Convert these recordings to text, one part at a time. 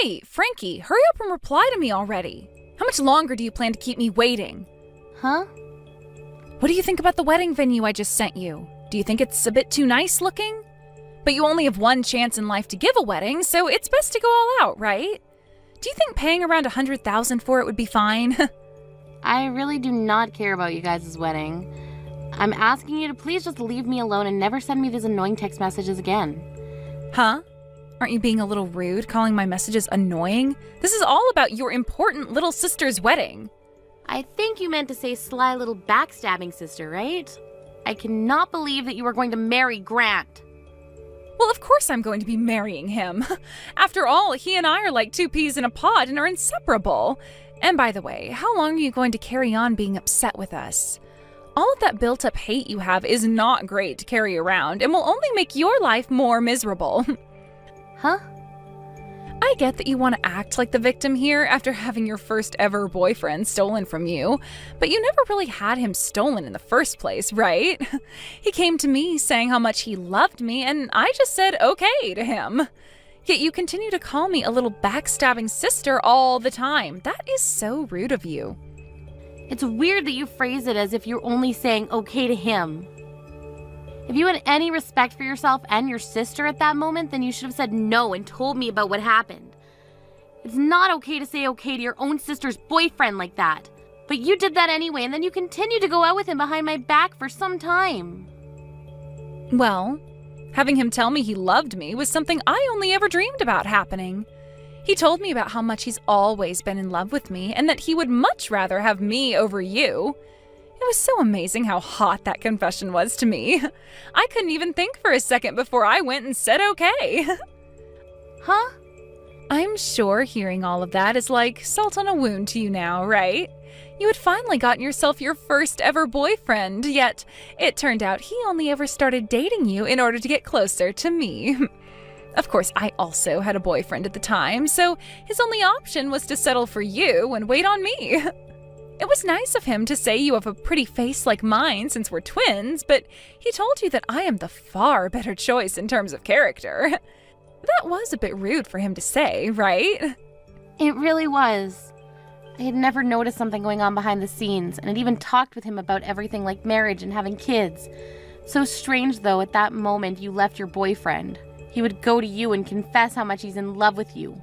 Hey, Frankie, hurry up and reply to me already. How much longer do you plan to keep me waiting? Huh? What do you think about the wedding venue I just sent you? Do you think it's a bit too nice looking? But you only have one chance in life to give a wedding, so it's best to go all out, right? Do you think paying around $100,000 for it would be fine? I really do not care about you guys' wedding. I'm asking you to please just leave me alone and never send me these annoying text messages again. Huh? Aren't you being a little rude, calling my messages annoying? This is all about your important little sister's wedding. I think you meant to say sly little backstabbing sister, right? I cannot believe that you are going to marry Grant. Well, of course I'm going to be marrying him. After all, he and I are like two peas in a pod and are inseparable. And by the way, how long are you going to carry on being upset with us? All of that built-up hate you have is not great to carry around and will only make your life more miserable. Huh? I get that you want to act like the victim here after having your first ever boyfriend stolen from you, but you never really had him stolen in the first place, right? He came to me saying how much he loved me, and I just said okay to him. Yet you continue to call me a little backstabbing sister all the time. That is so rude of you. It's weird that you phrase it as if you're only saying okay to him. If you had any respect for yourself and your sister at that moment, then you should have said no and told me about what happened. It's not okay to say okay to your own sister's boyfriend like that. But you did that anyway, and then you continued to go out with him behind my back for some time. Well, having him tell me he loved me was something I only ever dreamed about happening. He told me about how much he's always been in love with me and that he would much rather have me over you. It was so amazing how hot that confession was to me. I couldn't even think for a second before I went and said okay. Huh? I'm sure hearing all of that is like salt on a wound to you now, right? You had finally gotten yourself your first ever boyfriend, yet it turned out he only ever started dating you in order to get closer to me. Of course, I also had a boyfriend at the time, so his only option was to settle for you and wait on me. It was nice of him to say you have a pretty face like mine since we're twins, but he told you that I am the far better choice in terms of character. That was a bit rude for him to say, right? It really was. I had never noticed something going on behind the scenes, and had even talked with him about everything like marriage and having kids. So strange, though, at that moment you left your boyfriend. He would go to you and confess how much he's in love with you.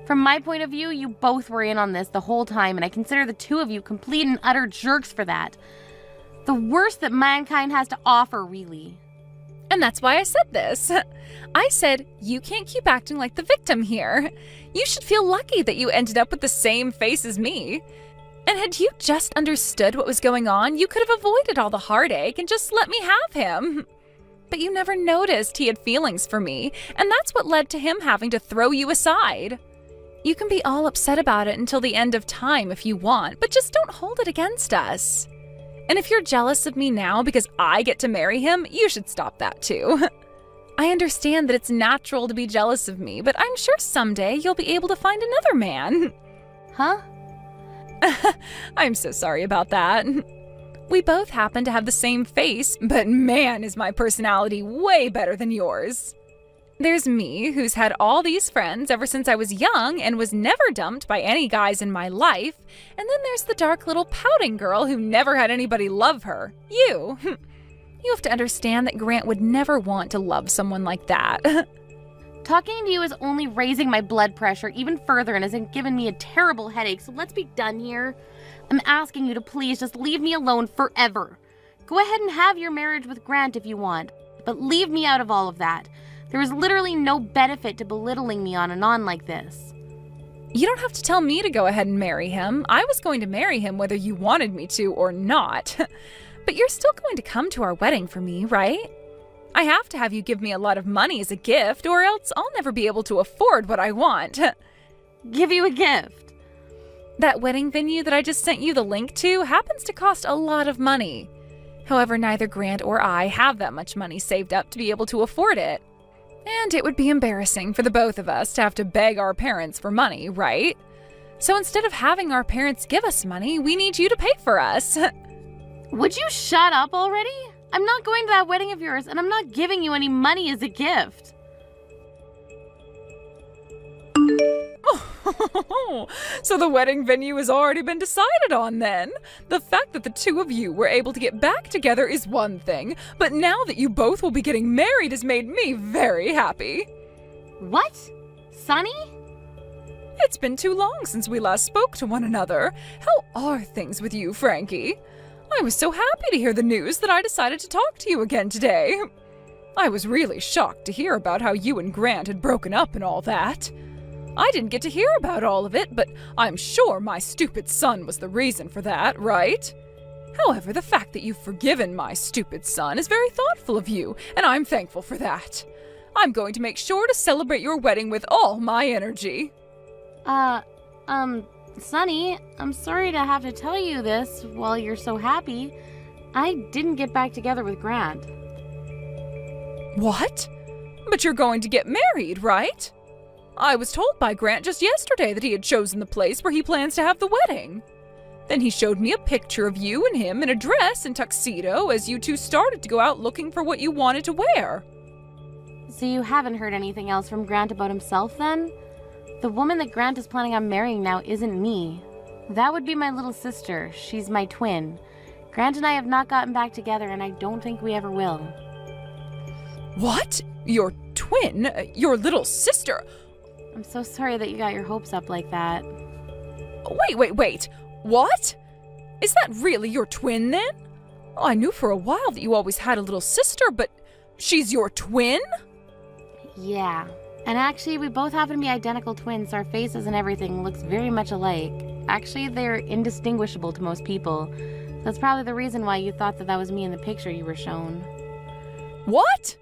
From my point of view, you both were in on this the whole time, and I consider the two of you complete and utter jerks for that. The worst that mankind has to offer, really. And that's why I said this. I said, you can't keep acting like the victim here. You should feel lucky that you ended up with the same face as me. And had you just understood what was going on, you could have avoided all the heartache and just let me have him. But you never noticed he had feelings for me, and that's what led to him having to throw you aside. You can be all upset about it until the end of time if you want, but just don't hold it against us. And if you're jealous of me now because I get to marry him, you should stop that too. I understand that it's natural to be jealous of me, but I'm sure someday you'll be able to find another man. Huh? I'm so sorry about that. We both happen to have the same face, but man, is my personality way better than yours. There's me, who's had all these friends ever since I was young and was never dumped by any guys in my life. And then there's the dark little pouting girl who never had anybody love her. You. You have to understand that Grant would never want to love someone like that. Talking to you is only raising my blood pressure even further and has given me a terrible headache, so let's be done here. I'm asking you to please just leave me alone forever. Go ahead and have your marriage with Grant if you want, but leave me out of all of that. There is literally no benefit to belittling me on and on like this. You don't have to tell me to go ahead and marry him. I was going to marry him whether you wanted me to or not. But you're still going to come to our wedding for me, right? I have to have you give me a lot of money as a gift, or else I'll never be able to afford what I want. Give you a gift? That wedding venue that I just sent you the link to happens to cost a lot of money. However, neither Grant or I have that much money saved up to be able to afford it. And it would be embarrassing for the both of us to have to beg our parents for money, right? So instead of having our parents give us money, we need you to pay for us. Would you shut up already? I'm not going to that wedding of yours, and I'm not giving you any money as a gift. So the wedding venue has already been decided on then. The fact that the two of you were able to get back together is one thing, but now that you both will be getting married has made me very happy. What? Sonny? It's been too long since we last spoke to one another. How are things with you, Frankie? I was so happy to hear the news that I decided to talk to you again today. I was really shocked to hear about how you and Grant had broken up and all that. I didn't get to hear about all of it, but I'm sure my stupid son was the reason for that, right? However, the fact that you've forgiven my stupid son is very thoughtful of you, and I'm thankful for that. I'm going to make sure to celebrate your wedding with all my energy. Sonny, I'm sorry to have to tell you this while you're so happy. I didn't get back together with Grant. What? But you're going to get married, right? I was told by Grant just yesterday that he had chosen the place where he plans to have the wedding. Then he showed me a picture of you and him in a dress and tuxedo as you two started to go out looking for what you wanted to wear. So you haven't heard anything else from Grant about himself then? The woman that Grant is planning on marrying now isn't me. That would be my little sister. She's my twin. Grant and I have not gotten back together, and I don't think we ever will. What? Your twin? Your little sister? I'm so sorry that you got your hopes up like that. Wait. What? Is that really your twin then? I knew for a while that you always had a little sister, but she's your twin? Yeah. And actually, we both happen to be identical twins, so our faces and everything looks very much alike. Actually, they're indistinguishable to most people. That's probably the reason why you thought that that was me in the picture you were shown. What?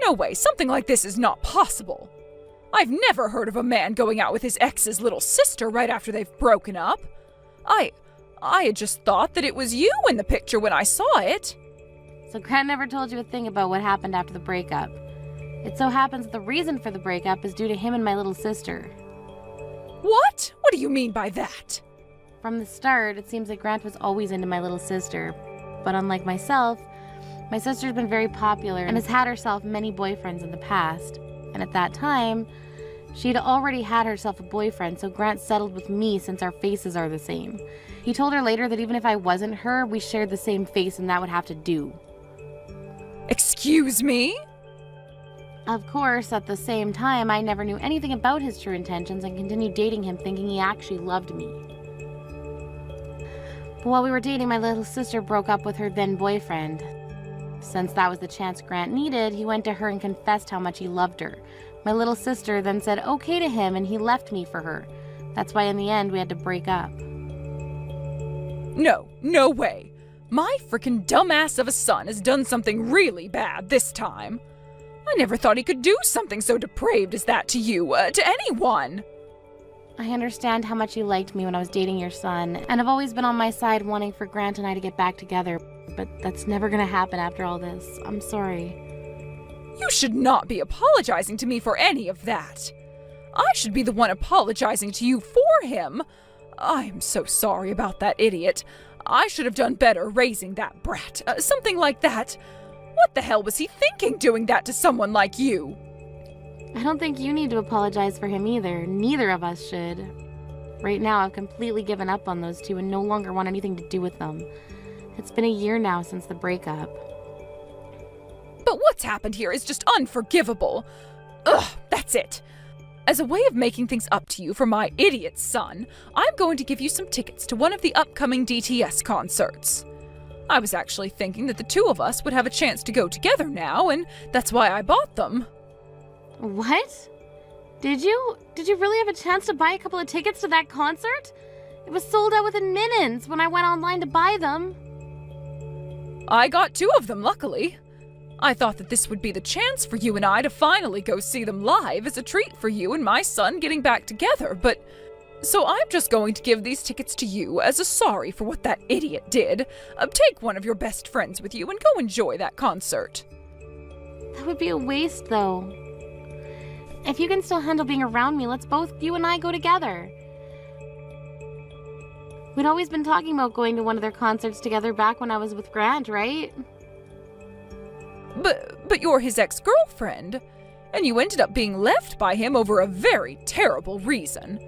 No way, something like this is not possible. I've never heard of a man going out with his ex's little sister right after they've broken up. I had just thought that it was you in the picture when I saw it. So Grant never told you a thing about what happened after the breakup. It so happens that the reason for the breakup is due to him and my little sister. What? What do you mean by that? From the start, it seems that Grant was always into my little sister. But unlike myself, my sister's been very popular and has had herself many boyfriends in the past. And at that time, she'd already had herself a boyfriend, so Grant settled with me since our faces are the same. He told her later that even if I wasn't her, we shared the same face and that would have to do. Excuse me? Of course, at the same time, I never knew anything about his true intentions and continued dating him thinking he actually loved me. But while we were dating, my little sister broke up with her then boyfriend. Since that was the chance Grant needed, he went to her and confessed how much he loved her. My little sister then said okay to him and he left me for her. That's why in the end we had to break up. No way. My frickin' dumbass of a son has done something really bad this time. I never thought he could do something so depraved as that to you, to anyone. I understand how much you liked me when I was dating your son, and have always been on my side wanting for Grant and I to get back together, but that's never gonna happen after all this. I'm sorry. You should not be apologizing to me for any of that. I should be the one apologizing to you for him. I am so sorry about that idiot. I should have done better raising that brat, something like that. What the hell was he thinking doing that to someone like you? I don't think you need to apologize for him either. Neither of us should. Right now, I've completely given up on those two and no longer want anything to do with them. It's been a year now since the breakup. But what's happened here is just unforgivable. Ugh, that's it. As a way of making things up to you for my idiot son, I'm going to give you some tickets to one of the upcoming DTS concerts. I was actually thinking that the two of us would have a chance to go together now, and that's why I bought them. What? Did you really have a chance to buy a couple of tickets to that concert? It was sold out within minutes when I went online to buy them. I got 2 of them, luckily. I thought that this would be the chance for you and I to finally go see them live as a treat for you and my son getting back together, but... So I'm just going to give these tickets to you as a sorry for what that idiot did. Take one of your best friends with you and go enjoy that concert. That would be a waste, though. If you can still handle being around me, let's both, you and I, go together. We'd always been talking about going to one of their concerts together back when I was with Grant, right? But you're his ex-girlfriend, and you ended up being left by him over a very terrible reason.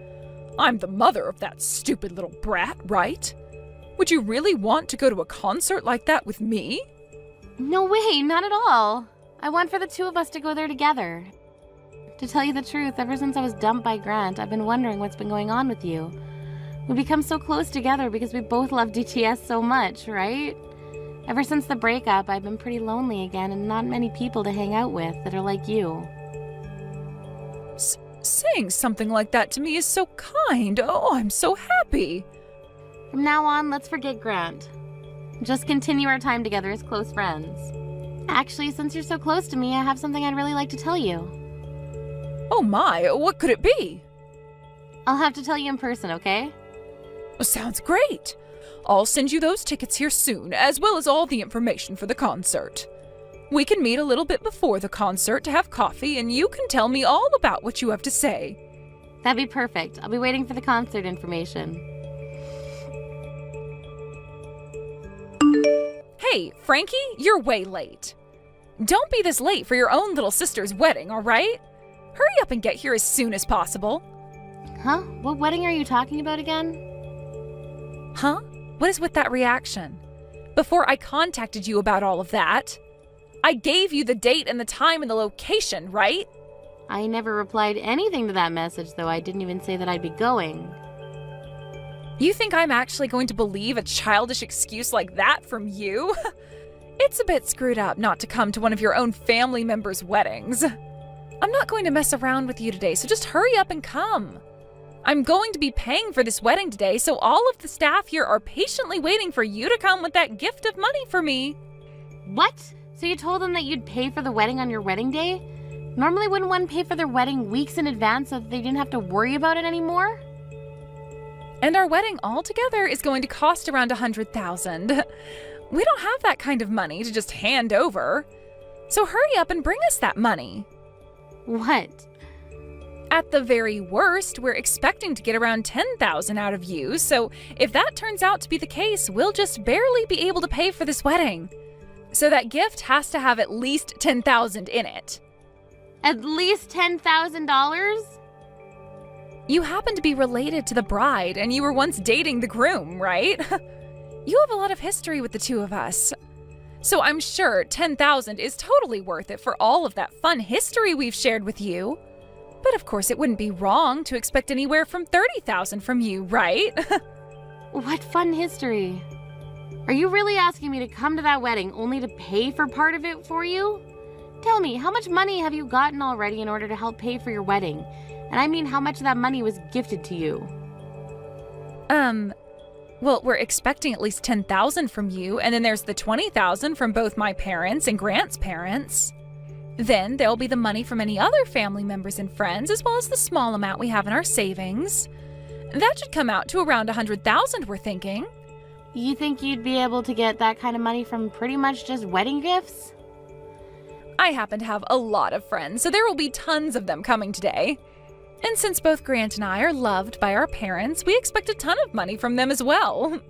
I'm the mother of that stupid little brat, right? Would you really want to go to a concert like that with me? No way, not at all. I want for the two of us to go there together. To tell you the truth, ever since I was dumped by Grant, I've been wondering what's been going on with you. We become so close together because we both love DTS so much, right? Ever since the breakup, I've been pretty lonely again and not many people to hang out with that are like you. Saying something like that to me is so kind. Oh, I'm so happy. From now on, let's forget Grant. Just continue our time together as close friends. Actually, since you're so close to me, I have something I'd really like to tell you. Oh my, what could it be? I'll have to tell you in person, okay? Sounds great. I'll send you those tickets here soon, as well as all the information for the concert. We can meet a little bit before the concert to have coffee, and you can tell me all about what you have to say. That'd be perfect. I'll be waiting for the concert information. Hey, Frankie, you're way late. Don't be this late for your own little sister's wedding, all right? Hurry up and get here as soon as possible. Huh? What wedding are you talking about again? Huh? What is with that reaction? Before I contacted you about all of that, I gave you the date and the time and the location, right? I never replied anything to that message, though. I didn't even say that I'd be going. You think I'm actually going to believe a childish excuse like that from you? It's a bit screwed up not to come to one of your own family members' weddings. I'm not going to mess around with you today, so just hurry up and come. I'm going to be paying for this wedding today, so all of the staff here are patiently waiting for you to come with that gift of money for me. What? So you told them that you'd pay for the wedding on your wedding day? Normally wouldn't one pay for their wedding weeks in advance so that they didn't have to worry about it anymore? And our wedding altogether is going to cost around $100,000. We don't have that kind of money to just hand over. So hurry up and bring us that money. What? At the very worst, we're expecting to get around $10,000 out of you, so if that turns out to be the case, we'll just barely be able to pay for this wedding. So that gift has to have at least $10,000 in it. At least $10,000? You happen to be related to the bride, and you were once dating the groom, right? You have a lot of history with the two of us. So I'm sure $10,000 is totally worth it for all of that fun history we've shared with you. But of course, it wouldn't be wrong to expect anywhere from $30,000 from you, right? What fun history. Are you really asking me to come to that wedding only to pay for part of it for you? Tell me, how much money have you gotten already in order to help pay for your wedding? And I mean how much of that money was gifted to you. Well, we're expecting at least $10,000 from you, and then there's the $20,000 from both my parents and Grant's parents. Then there'll be the money from any other family members and friends, as well as the small amount we have in our savings. That should come out to around $100,000, we're thinking. You think you'd be able to get that kind of money from pretty much just wedding gifts? I happen to have a lot of friends, so there will be tons of them coming today. And since both Grant and I are loved by our parents, we expect a ton of money from them as well.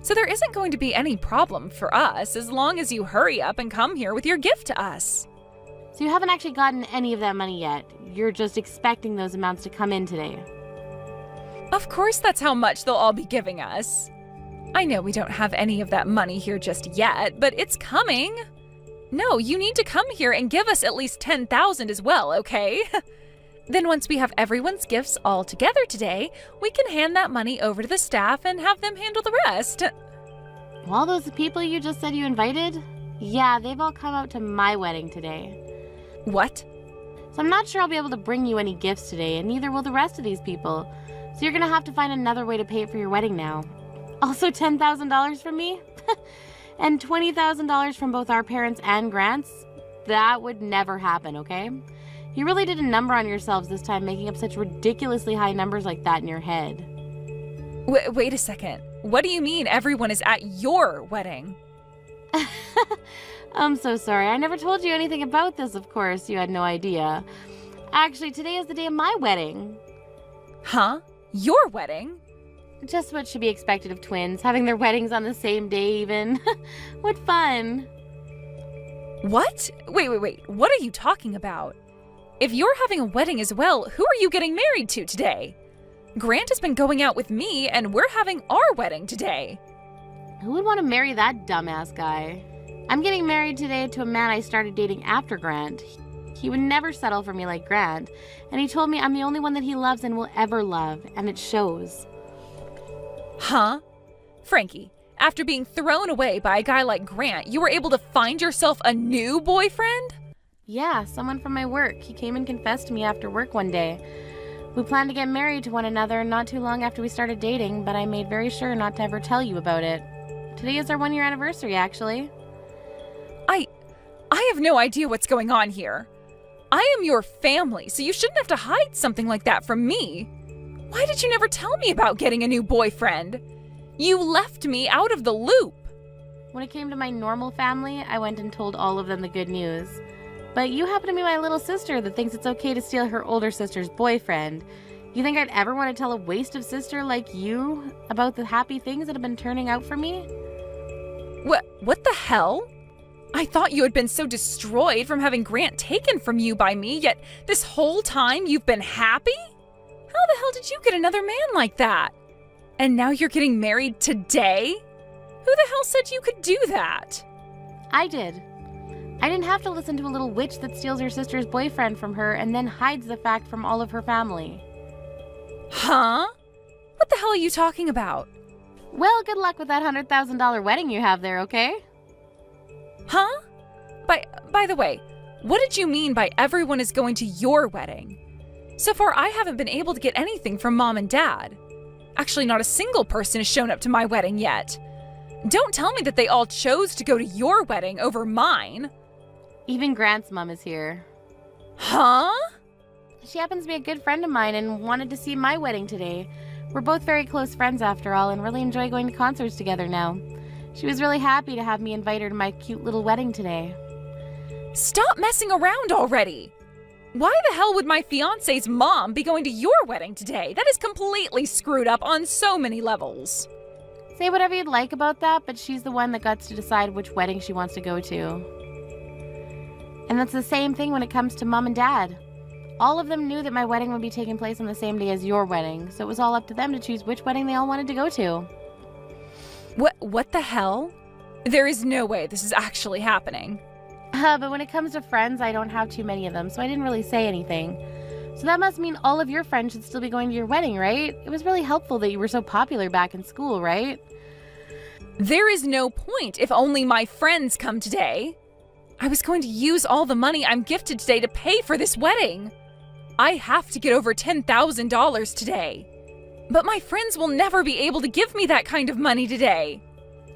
So there isn't going to be any problem for us as long as you hurry up and come here with your gift to us. So you haven't actually gotten any of that money yet. You're just expecting those amounts to come in today. Of course that's how much they'll all be giving us. I know we don't have any of that money here just yet, but it's coming. No, you need to come here and give us at least $10,000 as well, okay? Then once we have everyone's gifts all together today, we can hand that money over to the staff and have them handle the rest. All those people you just said you invited? Yeah, they've all come out to my wedding today. What? So I'm not sure I'll be able to bring you any gifts today, and neither will the rest of these people. So you're gonna have to find another way to pay for your wedding now. Also $10,000 from me? And $20,000 from both our parents and Grant's? That would never happen, okay? You really did a number on yourselves this time, making up such ridiculously high numbers like that in your head. Wait a second. What do you mean everyone is at your wedding? I'm so sorry. I never told you anything about this, of course. You had no idea. Actually, today is the day of my wedding. Huh? Your wedding? Just what should be expected of twins, having their weddings on the same day even. What fun. What? Wait. What are you talking about? If you're having a wedding as well, who are you getting married to today? Grant has been going out with me, and we're having our wedding today. Who would want to marry that dumbass guy? I'm getting married today to a man I started dating after Grant. He would never settle for me like Grant, and he told me I'm the only one that he loves and will ever love, and it shows. Huh? Frankie, after being thrown away by a guy like Grant, you were able to find yourself a new boyfriend? Yeah, someone from my work. He came and confessed to me after work one day. We planned to get married to one another not too long after we started dating, but I made very sure not to ever tell you about it. Today is our 1-year anniversary, actually. I have no idea what's going on here. I am your family, so you shouldn't have to hide something like that from me. Why did you never tell me about getting a new boyfriend? You left me out of the loop. When it came to my normal family, I went and told all of them the good news. But you happen to be my little sister that thinks it's okay to steal her older sister's boyfriend. You think I'd ever want to tell a waste of sister like you about the happy things that have been turning out for me? What the hell? I thought you had been so destroyed from having Grant taken from you by me, yet this whole time you've been happy? How the hell did you get another man like that? And now you're getting married today? Who the hell said you could do that? I did. I didn't have to listen to a little witch that steals her sister's boyfriend from her and then hides the fact from all of her family. Huh? What the hell are you talking about? Well, good luck with that $100,000 wedding you have there, okay? Huh? By the way, what did you mean by everyone is going to your wedding? So far, I haven't been able to get anything from Mom and Dad. Actually, not a single person has shown up to my wedding yet. Don't tell me that they all chose to go to your wedding over mine. Even Grant's mom is here. Huh? She happens to be a good friend of mine and wanted to see my wedding today. We're both very close friends after all and really enjoy going to concerts together now. She was really happy to have me invite her to my cute little wedding today. Stop messing around already! Why the hell would my fiance's mom be going to your wedding today? That is completely screwed up on so many levels. Say whatever you'd like about that, but she's the one that gets to decide which wedding she wants to go to. And that's the same thing when it comes to Mom and Dad. All of them knew that my wedding would be taking place on the same day as your wedding, so it was all up to them to choose which wedding they all wanted to go to. What the hell? There is no way this is actually happening. But when it comes to friends, I don't have too many of them, so I didn't really say anything. So that must mean all of your friends should still be going to your wedding, right? It was really helpful that you were so popular back in school, right? There is no point if only my friends come today. I was going to use all the money I'm gifted today to pay for this wedding. I have to get over $10,000 today. But my friends will never be able to give me that kind of money today.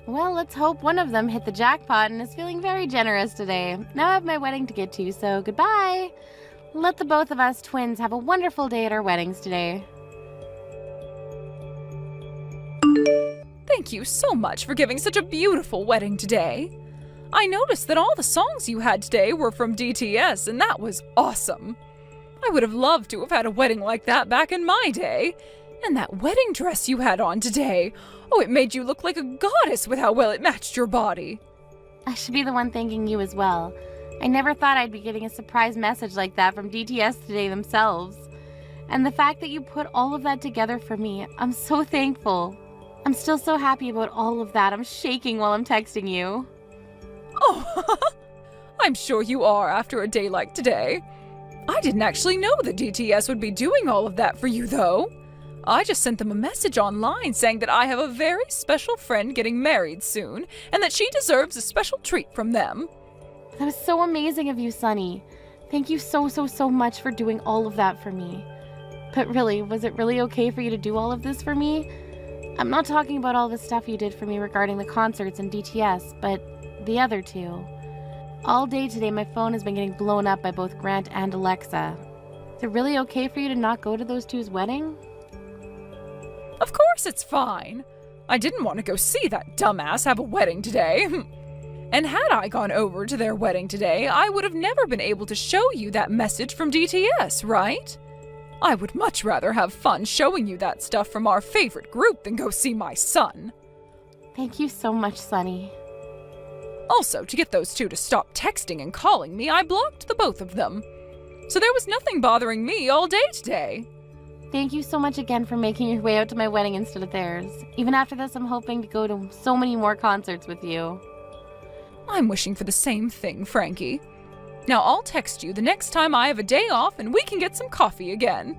Well, let's hope one of them hit the jackpot and is feeling very generous today. Now I have my wedding to get to, so goodbye. Let the both of us twins have a wonderful day at our weddings today. Thank you so much for giving such a beautiful wedding today. I noticed that all the songs you had today were from DTS, and that was awesome. I would have loved to have had a wedding like that back in my day. And that wedding dress you had on today. Oh, it made you look like a goddess with how well it matched your body. I should be the one thanking you as well. I never thought I'd be getting a surprise message like that from DTS today themselves. And the fact that you put all of that together for me, I'm so thankful. I'm still so happy about all of that. I'm shaking while I'm texting you. Oh, I'm sure you are after a day like today. I didn't actually know that DTS would be doing all of that for you, though. I just sent them a message online saying that I have a very special friend getting married soon and that she deserves a special treat from them. That was so amazing of you, Sunny. Thank you so much for doing all of that for me. But really, was it really okay for you to do all of this for me? I'm not talking about all the stuff you did for me regarding the concerts and DTS, but the other two. All day today, my phone has been getting blown up by both Grant and Alexa. Is it really okay for you to not go to those two's wedding? Of course it's fine. I didn't want to go see that dumbass have a wedding today. And had I gone over to their wedding today, I would have never been able to show you that message from DTS, right? I would much rather have fun showing you that stuff from our favorite group than go see my son. Thank you so much, Sunny. Also, to get those two to stop texting and calling me, I blocked the both of them. So there was nothing bothering me all day today. Thank you so much again for making your way out to my wedding instead of theirs. Even after this, I'm hoping to go to so many more concerts with you. I'm wishing for the same thing, Frankie. Now I'll text you the next time I have a day off and we can get some coffee again.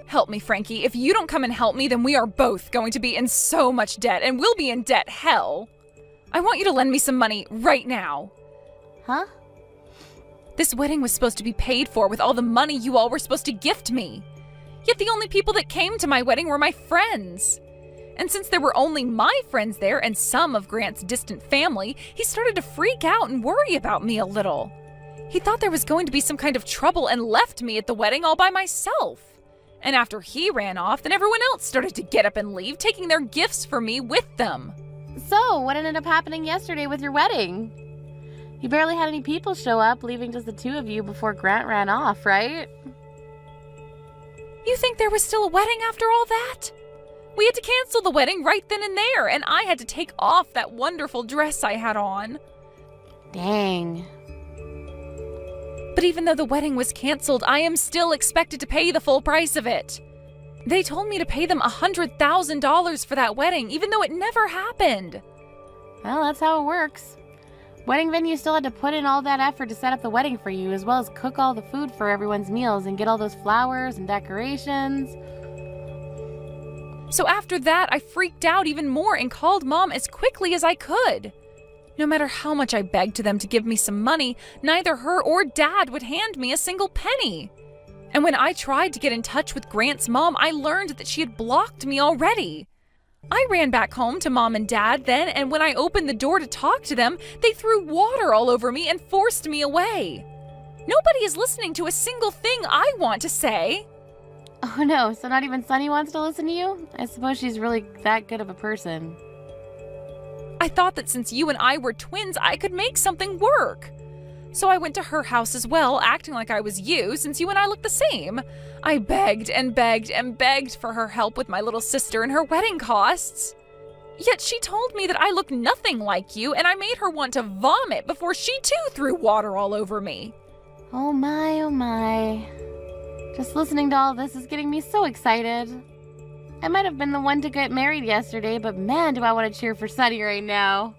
Help me, Frankie. If you don't come and help me, then we are both going to be in so much debt, and we'll be in debt hell. I want you to lend me some money right now. Huh? This wedding was supposed to be paid for with all the money you all were supposed to gift me. Yet the only people that came to my wedding were my friends. And since there were only my friends there and some of Grant's distant family, he started to freak out and worry about me a little. He thought there was going to be some kind of trouble and left me at the wedding all by myself. And after he ran off, then everyone else started to get up and leave, taking their gifts for me with them. So, what ended up happening yesterday with your wedding? You barely had any people show up, leaving just the two of you before Grant ran off, right? You think there was still a wedding after all that? We had to cancel the wedding right then and there, and I had to take off that wonderful dress I had on. Dang. But even though the wedding was canceled, I am still expected to pay the full price of it. They told me to pay them $100,000 for that wedding, even though it never happened. Well, that's how it works. Wedding venue still had to put in all that effort to set up the wedding for you, as well as cook all the food for everyone's meals and get all those flowers and decorations. So after that, I freaked out even more and called Mom as quickly as I could. No matter how much I begged to them to give me some money, neither her or Dad would hand me a single penny. And when I tried to get in touch with Grant's mom, I learned that she had blocked me already. I ran back home to Mom and Dad then, and when I opened the door to talk to them, they threw water all over me and forced me away. Nobody is listening to a single thing I want to say. Oh no, so not even Sunny wants to listen to you? I suppose she's really that good of a person. I thought that since you and I were twins, I could make something work. So I went to her house as well, acting like I was you, since you and I look the same. I begged and begged and begged for her help with my little sister and her wedding costs. Yet she told me that I look nothing like you, and I made her want to vomit before she too threw water all over me. Oh my, oh my. Just listening to all this is getting me so excited. I might have been the one to get married yesterday, but man, do I want to cheer for Sunny right now.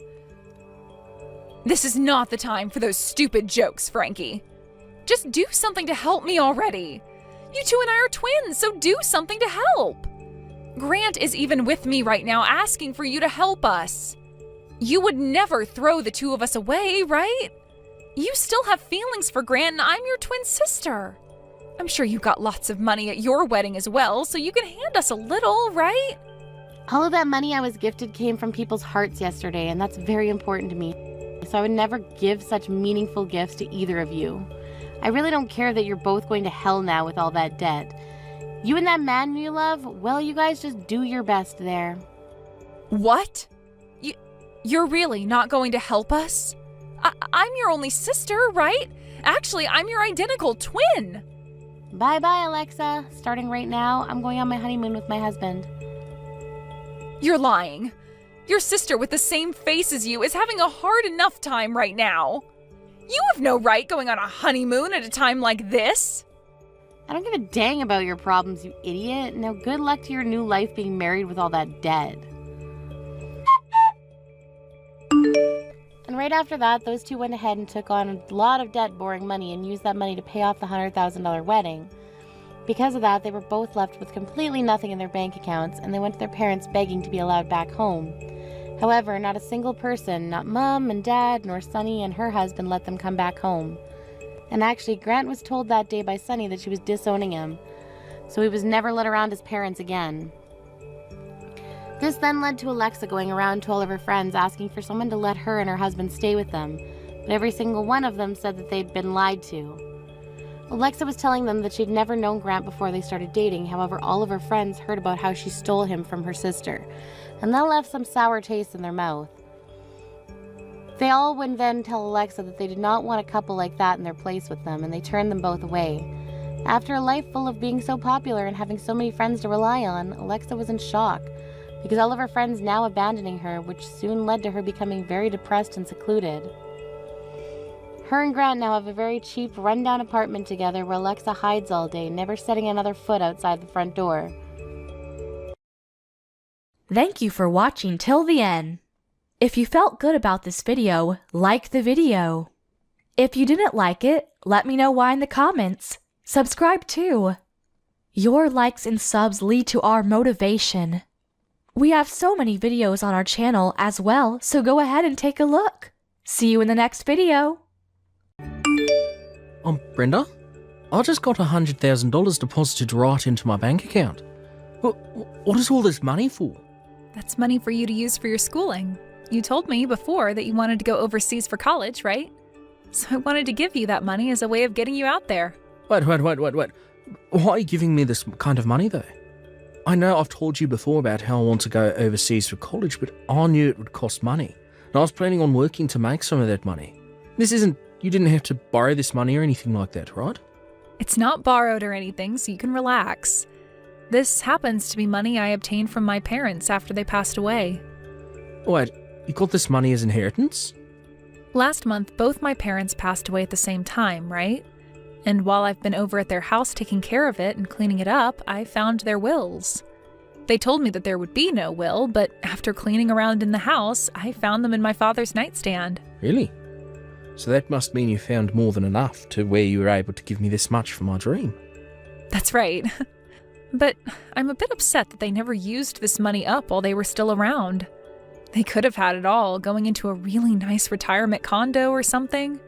This is not the time for those stupid jokes, Frankie. Just do something to help me already. You two and I are twins, so do something to help. Grant is even with me right now asking for you to help us. You would never throw the two of us away, right? You still have feelings for Grant, and I'm your twin sister. I'm sure you got lots of money at your wedding as well, so you can hand us a little, right? All of that money I was gifted came from people's hearts yesterday, and that's very important to me. So I would never give such meaningful gifts to either of you. I really don't care that you're both going to hell now with all that debt. You and that man you love, well, you guys just do your best there. What? You're really not going to help us? I'm your only sister, right? Actually, I'm your identical twin. Bye-bye, Alexa. Starting right now, I'm going on my honeymoon with my husband. You're lying. Your sister with the same face as you is having a hard enough time right now. You have no right going on a honeymoon at a time like this. I don't give a dang about your problems, you idiot. Now good luck to your new life being married with all that debt. And right after that, those two went ahead and took on a lot of debt, borrowing money, and used that money to pay off the $100,000 wedding. Because of that, they were both left with completely nothing in their bank accounts, and they went to their parents begging to be allowed back home. However, not a single person, not Mom and Dad, nor Sunny and her husband, let them come back home. And actually, Grant was told that day by Sunny that she was disowning him, so he was never let around his parents again. This then led to Alexa going around to all of her friends asking for someone to let her and her husband stay with them, but every single one of them said that they'd been lied to. Alexa was telling them that she'd never known Grant before they started dating, however all of her friends heard about how she stole him from her sister, and that left some sour taste in their mouth. They all would then tell Alexa that they did not want a couple like that in their place with them, and they turned them both away. After a life full of being so popular and having so many friends to rely on, Alexa was in shock, because all of her friends now abandoning her, which soon led to her becoming very depressed and secluded. Her and Grant now have a very cheap, rundown apartment together where Alexa hides all day, never setting another foot outside the front door. Thank you for watching till the end. If you felt good about this video, like the video. If you didn't like it, let me know why in the comments. Subscribe too. Your likes and subs lead to our motivation. We have so many videos on our channel as well, so go ahead and take a look. See you in the next video. Brenda, I just got $100,000 deposited right into my bank account. What is all this money for? That's money for you to use for your schooling. You told me before that you wanted to go overseas for college, right? So I wanted to give you that money as a way of getting you out there. Wait. Why are you giving me this kind of money, though? I know I've told you before about how I want to go overseas for college, but I knew it would cost money. And I was planning on working to make some of that money. You didn't have to borrow this money or anything like that, right? It's not borrowed or anything, so you can relax. This happens to be money I obtained from my parents after they passed away. Wait, you got this money as inheritance? Last month, both my parents passed away at the same time, right? And while I've been over at their house taking care of it and cleaning it up, I found their wills. They told me that there would be no will, but after cleaning around in the house, I found them in my father's nightstand. Really? So that must mean you found more than enough to where you were able to give me this much for my dream. That's right. But I'm a bit upset that they never used this money up while they were still around. They could have had it all, going into a really nice retirement condo or something.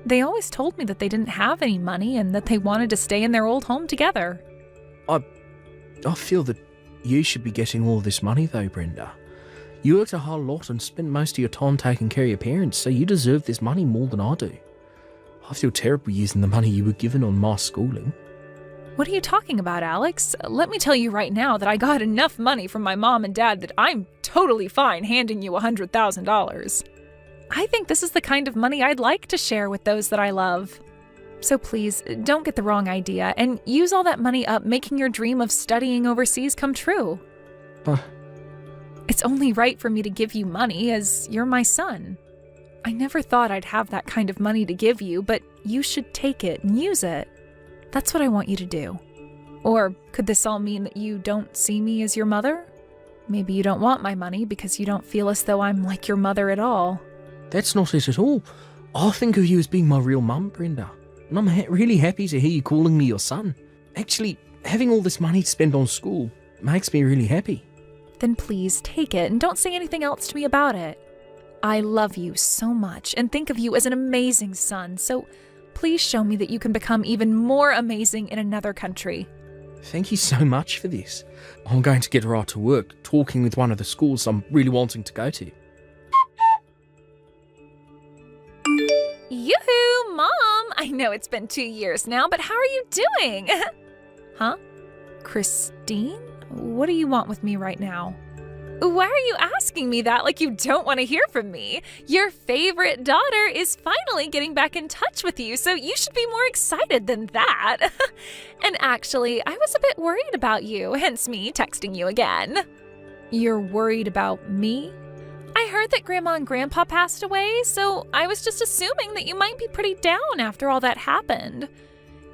They always told me that they didn't have any money and that they wanted to stay in their old home together. I feel that you should be getting all this money though, Brenda. You worked a whole lot and spent most of your time taking care of your parents, so you deserve this money more than I do. I feel terrible using the money you were given on my schooling. What are you talking about, Alex? Let me tell you right now that I got enough money from my mom and dad that I'm totally fine handing you $100,000. I think this is the kind of money I'd like to share with those that I love. So please, don't get the wrong idea and use all that money up making your dream of studying overseas come true. It's only right for me to give you money as you're my son. I never thought I'd have that kind of money to give you, but you should take it and use it. That's what I want you to do. Or could this all mean that you don't see me as your mother? Maybe you don't want my money because you don't feel as though I'm like your mother at all. That's not it at all. I think of you as being my real mum, Brenda. And I'm really happy to hear you calling me your son. Actually, having all this money to spend on school makes me really happy. Then please take it and don't say anything else to me about it. I love you so much and think of you as an amazing son, so please show me that you can become even more amazing in another country. Thank you so much for this. I'm going to get right to work, talking with one of the schools I'm really wanting to go to. Yoo-hoo, Mom! I know it's been 2 years now, but how are you doing? Huh? Christine? What do you want with me right now? Why are you asking me that like you don't want to hear from me? Your favorite daughter is finally getting back in touch with you, so you should be more excited than that. And actually, I was a bit worried about you, hence me texting you again. You're worried about me? I heard that Grandma and Grandpa passed away, so I was just assuming that you might be pretty down after all that happened.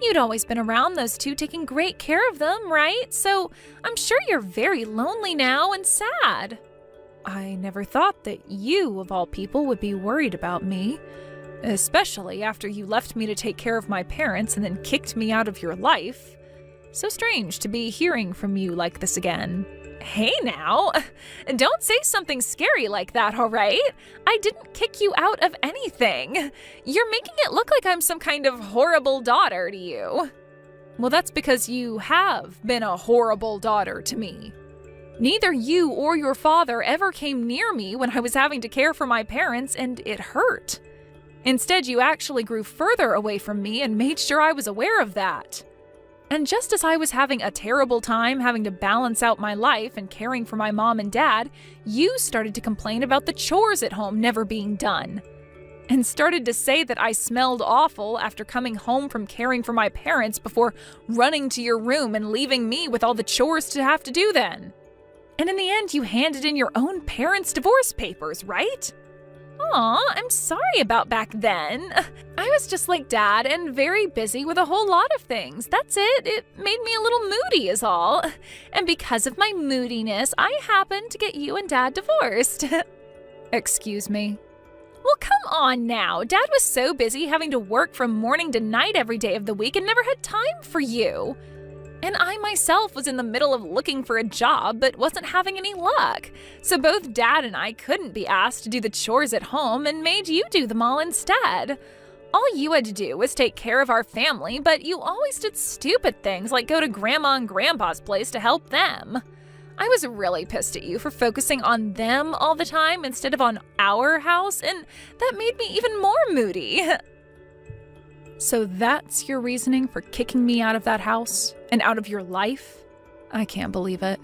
You'd always been around those two, taking great care of them, right? So I'm sure you're very lonely now and sad. I never thought that you, of all people, would be worried about me. Especially after you left me to take care of my parents and then kicked me out of your life. So strange to be hearing from you like this again. Hey now, don't say something scary like that, all right? I didn't kick you out of anything. You're making it look like I'm some kind of horrible daughter to you. Well, that's because you have been a horrible daughter to me. Neither you or your father ever came near me when I was having to care for my parents, and it hurt. Instead, you actually grew further away from me and made sure I was aware of that. And just as I was having a terrible time having to balance out my life and caring for my mom and dad, you started to complain about the chores at home never being done. And started to say that I smelled awful after coming home from caring for my parents before running to your room and leaving me with all the chores to have to do then. And in the end, you handed in your own parents' divorce papers, right? Aw, I'm sorry about back then. I was just like Dad and very busy with a whole lot of things. That's it. It made me a little moody is all. And because of my moodiness, I happened to get you and Dad divorced. Excuse me? Well, come on now. Dad was so busy having to work from morning to night every day of the week and never had time for you. And I myself was in the middle of looking for a job but wasn't having any luck. So both Dad and I couldn't be asked to do the chores at home and made you do them all instead. All you had to do was take care of our family, but you always did stupid things like go to Grandma and Grandpa's place to help them. I was really pissed at you for focusing on them all the time instead of on our house, and that made me even more moody. So that's your reasoning for kicking me out of that house and out of your life? I can't believe it.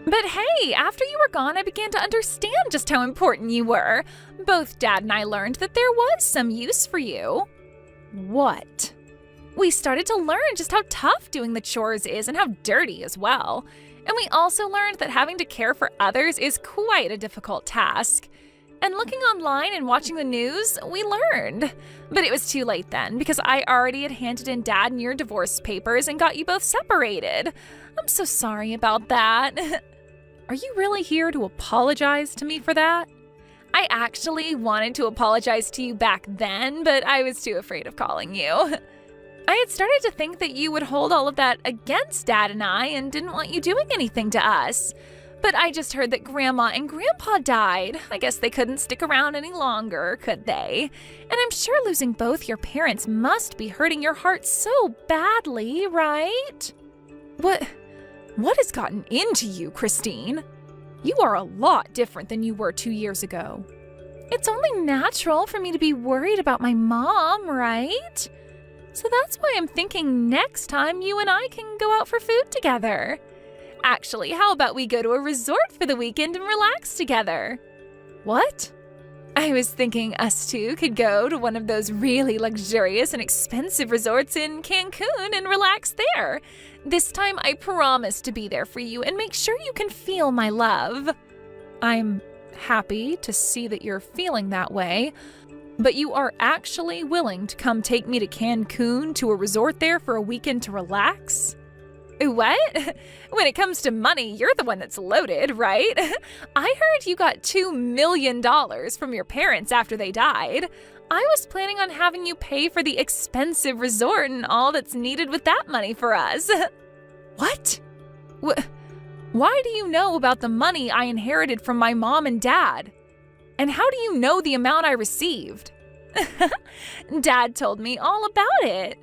But hey, after you were gone, I began to understand just how important you were. Both Dad and I learned that there was some use for you. What? We started to learn just how tough doing the chores is and how dirty as well. And we also learned that having to care for others is quite a difficult task. And looking online and watching the news, we learned. But it was too late then, because I already had handed in Dad and your divorce papers and got you both separated. I'm so sorry about that. Are you really here to apologize to me for that? I actually wanted to apologize to you back then, but I was too afraid of calling you. I had started to think that you would hold all of that against Dad and I and didn't want you doing anything to us. But I just heard that Grandma and Grandpa died. I guess they couldn't stick around any longer, could they? And I'm sure losing both your parents must be hurting your heart so badly, right? What has gotten into you, Christine? You are a lot different than you were 2 years ago. It's only natural for me to be worried about my mom, right? So that's why I'm thinking next time you and I can go out for food together. Actually, how about we go to a resort for the weekend and relax together? What? I was thinking us two could go to one of those really luxurious and expensive resorts in Cancun and relax there. This time I promise to be there for you and make sure you can feel my love. I'm happy to see that you're feeling that way, but you are actually willing to come take me to Cancun to a resort there for a weekend to relax? What? When it comes to money, you're the one that's loaded, right? I heard you got $2 million from your parents after they died. I was planning on having you pay for the expensive resort and all that's needed with that money for us. What? Why do you know about the money I inherited from my mom and dad? And how do you know the amount I received? Dad told me all about it.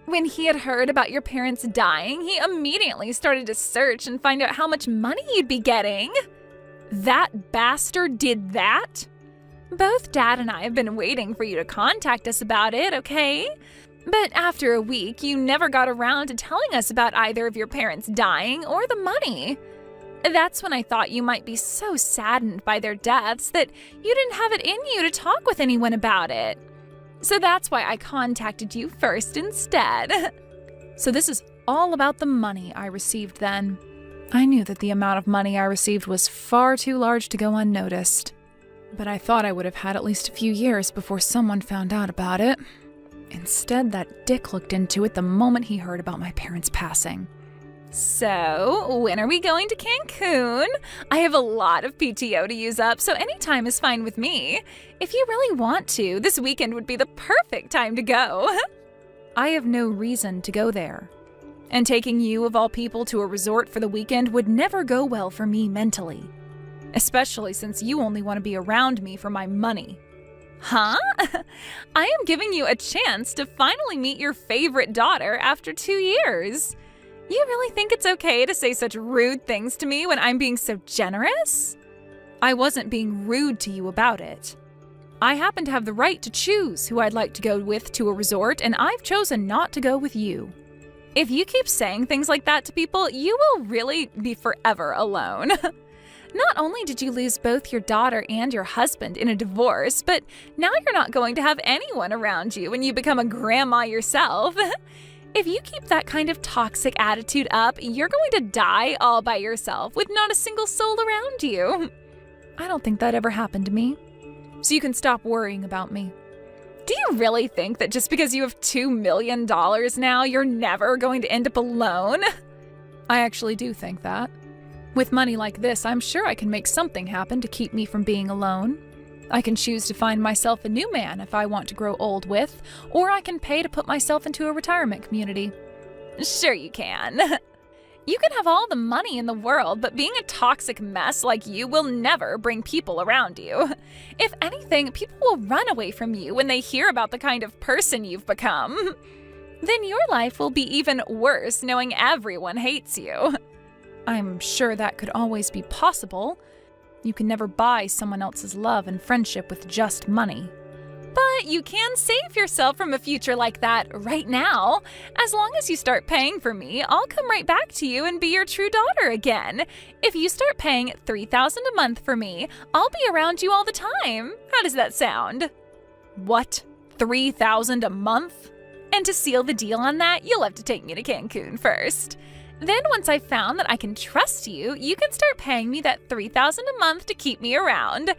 When he had heard about your parents dying, he immediately started to search and find out how much money you'd be getting. That bastard did that? Both Dad and I have been waiting for you to contact us about it, okay? But after a week, you never got around to telling us about either of your parents dying or the money. That's when I thought you might be so saddened by their deaths that you didn't have it in you to talk with anyone about it. So that's why I contacted you first instead. So this is all about the money I received then. I knew that the amount of money I received was far too large to go unnoticed. But I thought I would have had at least a few years before someone found out about it. Instead, that dick looked into it the moment he heard about my parents passing. So, when are we going to Cancun? I have a lot of PTO to use up, so any time is fine with me. If you really want to, this weekend would be the perfect time to go. I have no reason to go there. And taking you, of all people, to a resort for the weekend would never go well for me mentally. Especially since you only want to be around me for my money. Huh? I am giving you a chance to finally meet your favorite daughter after 2 years. You really think it's okay to say such rude things to me when I'm being so generous? I wasn't being rude to you about it. I happen to have the right to choose who I'd like to go with to a resort, and I've chosen not to go with you. If you keep saying things like that to people, you will really be forever alone. Not only did you lose both your daughter and your husband in a divorce, but now you're not going to have anyone around you when you become a grandma yourself. If you keep that kind of toxic attitude up, you're going to die all by yourself with not a single soul around you. I don't think that ever happened to me. so you can stop worrying about me. Do you really think that just because you have $2 million now, you're never going to end up alone? I actually do think that. With money like this, I'm sure I can make something happen to keep me from being alone. I can choose to find myself a new man if I want to grow old with, or I can pay to put myself into a retirement community. Sure you can. You can have all the money in the world, but being a toxic mess like you will never bring people around you. If anything, people will run away from you when they hear about the kind of person you've become. Then your life will be even worse knowing everyone hates you. I'm sure that could always be possible. You can never buy someone else's love and friendship with just money. But you can save yourself from a future like that right now. As long as you start paying for me, I'll come right back to you and be your true daughter again. If you start paying $3,000 a month for me, I'll be around you all the time. How does that sound? What? $3,000 a month? And to seal the deal on that, you'll have to take me to Cancun first. Then once I've found that I can trust you, you can start paying me that $3,000 a month to keep me around.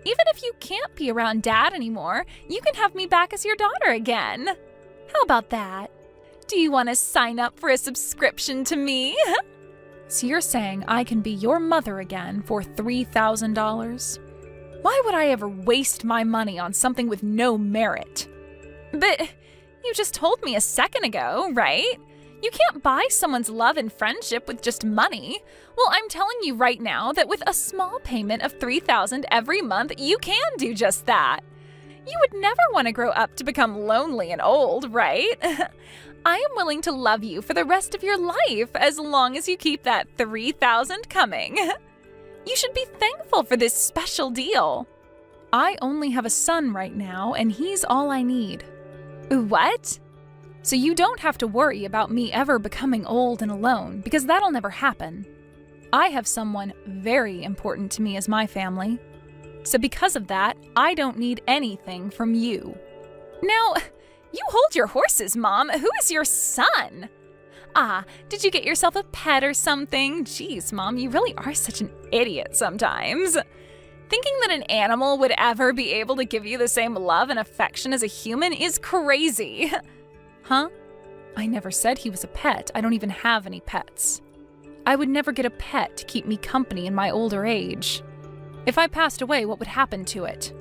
Even if you can't be around Dad anymore, you can have me back as your daughter again. How about that? Do you want to sign up for a subscription to me? So you're saying I can be your mother again for $3,000? Why would I ever waste my money on something with no merit? But you just told me a second ago, right? You can't buy someone's love and friendship with just money. Well, I'm telling you right now that with a small payment of $3,000 every month, you can do just that. You would never want to grow up to become lonely and old, right? I am willing to love you for the rest of your life as long as you keep that $3,000 coming. You should be thankful for this special deal. I only have a son right now, and he's all I need. What? So you don't have to worry about me ever becoming old and alone, because that'll never happen. I have someone very important to me as my family. So because of that, I don't need anything from you. Now, you hold your horses, Mom. Who is your son? Ah, did you get yourself a pet or something? Jeez, Mom, you really are such an idiot sometimes. Thinking that an animal would ever be able to give you the same love and affection as a human is crazy. Huh? I never said he was a pet. I don't even have any pets. I would never get a pet to keep me company in my older age. If I passed away, what would happen to it?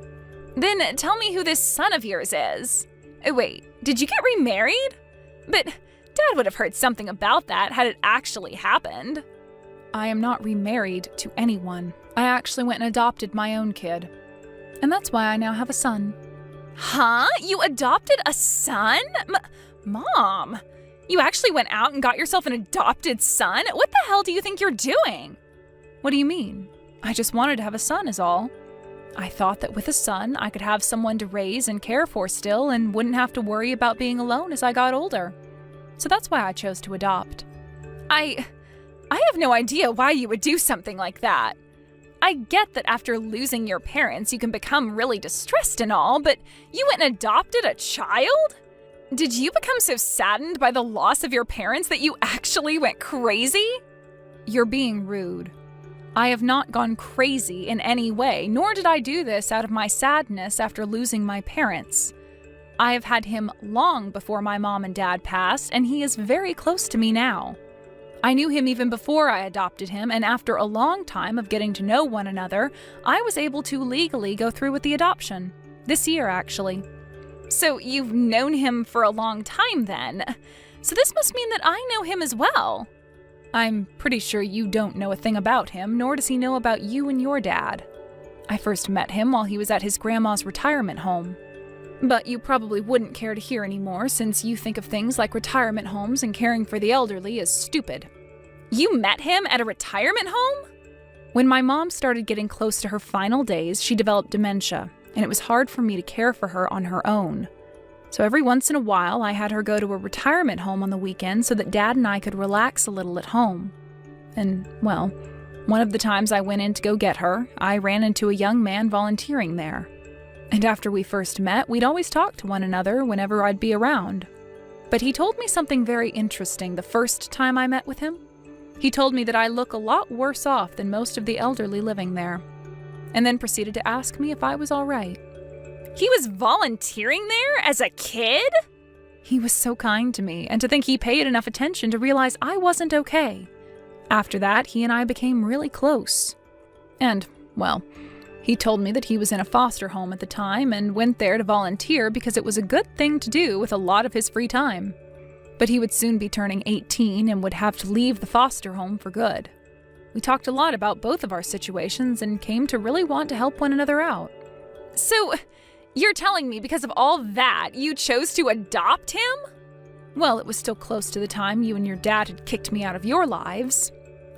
Then tell me who this son of yours is. Wait, did you get remarried? But Dad would have heard something about that had it actually happened. I am not remarried to anyone. I actually went and adopted my own kid. And that's why I now have a son. Huh? You adopted a son? Mom, you actually went out and got yourself an adopted son? What the hell do you think you're doing? What do you mean? I just wanted to have a son is all. I thought that with a son, I could have someone to raise and care for still and wouldn't have to worry about being alone as I got older. So that's why I chose to adopt. I have no idea why you would do something like that. I get that after losing your parents, you can become really distressed and all, but you went and adopted a child? Did you become so saddened by the loss of your parents that you actually went crazy? You're being rude. I have not gone crazy in any way, nor did I do this out of my sadness after losing my parents. I have had him long before my mom and dad passed, and he is very close to me now. I knew him even before I adopted him, and after a long time of getting to know one another, I was able to legally go through with the adoption. This year, actually. So you've known him for a long time then. So this must mean that I know him as well. I'm pretty sure you don't know a thing about him, nor does he know about you and your dad. I first met him while he was at his grandma's retirement home. But you probably wouldn't care to hear anymore since you think of things like retirement homes and caring for the elderly as stupid. You met him at a retirement home? When my mom started getting close to her final days, she developed dementia, and it was hard for me to care for her on her own. So every once in a while, I had her go to a retirement home on the weekend so that Dad and I could relax a little at home. And, well, one of the times I went in to go get her, I ran into a young man volunteering there. And after we first met, we'd always talk to one another whenever I'd be around. But he told me something very interesting the first time I met with him. He told me that I look a lot worse off than most of the elderly living there, and then proceeded to ask me if I was all right. He was volunteering there as a kid? He was so kind to me, and to think he paid enough attention to realize I wasn't okay. After that, he and I became really close. And, well, he told me that he was in a foster home at the time and went there to volunteer because it was a good thing to do with a lot of his free time. But he would soon be turning 18 and would have to leave the foster home for good. We talked a lot about both of our situations and came to really want to help one another out. So, you're telling me because of all that, you chose to adopt him? Well, it was still close to the time you and your dad had kicked me out of your lives.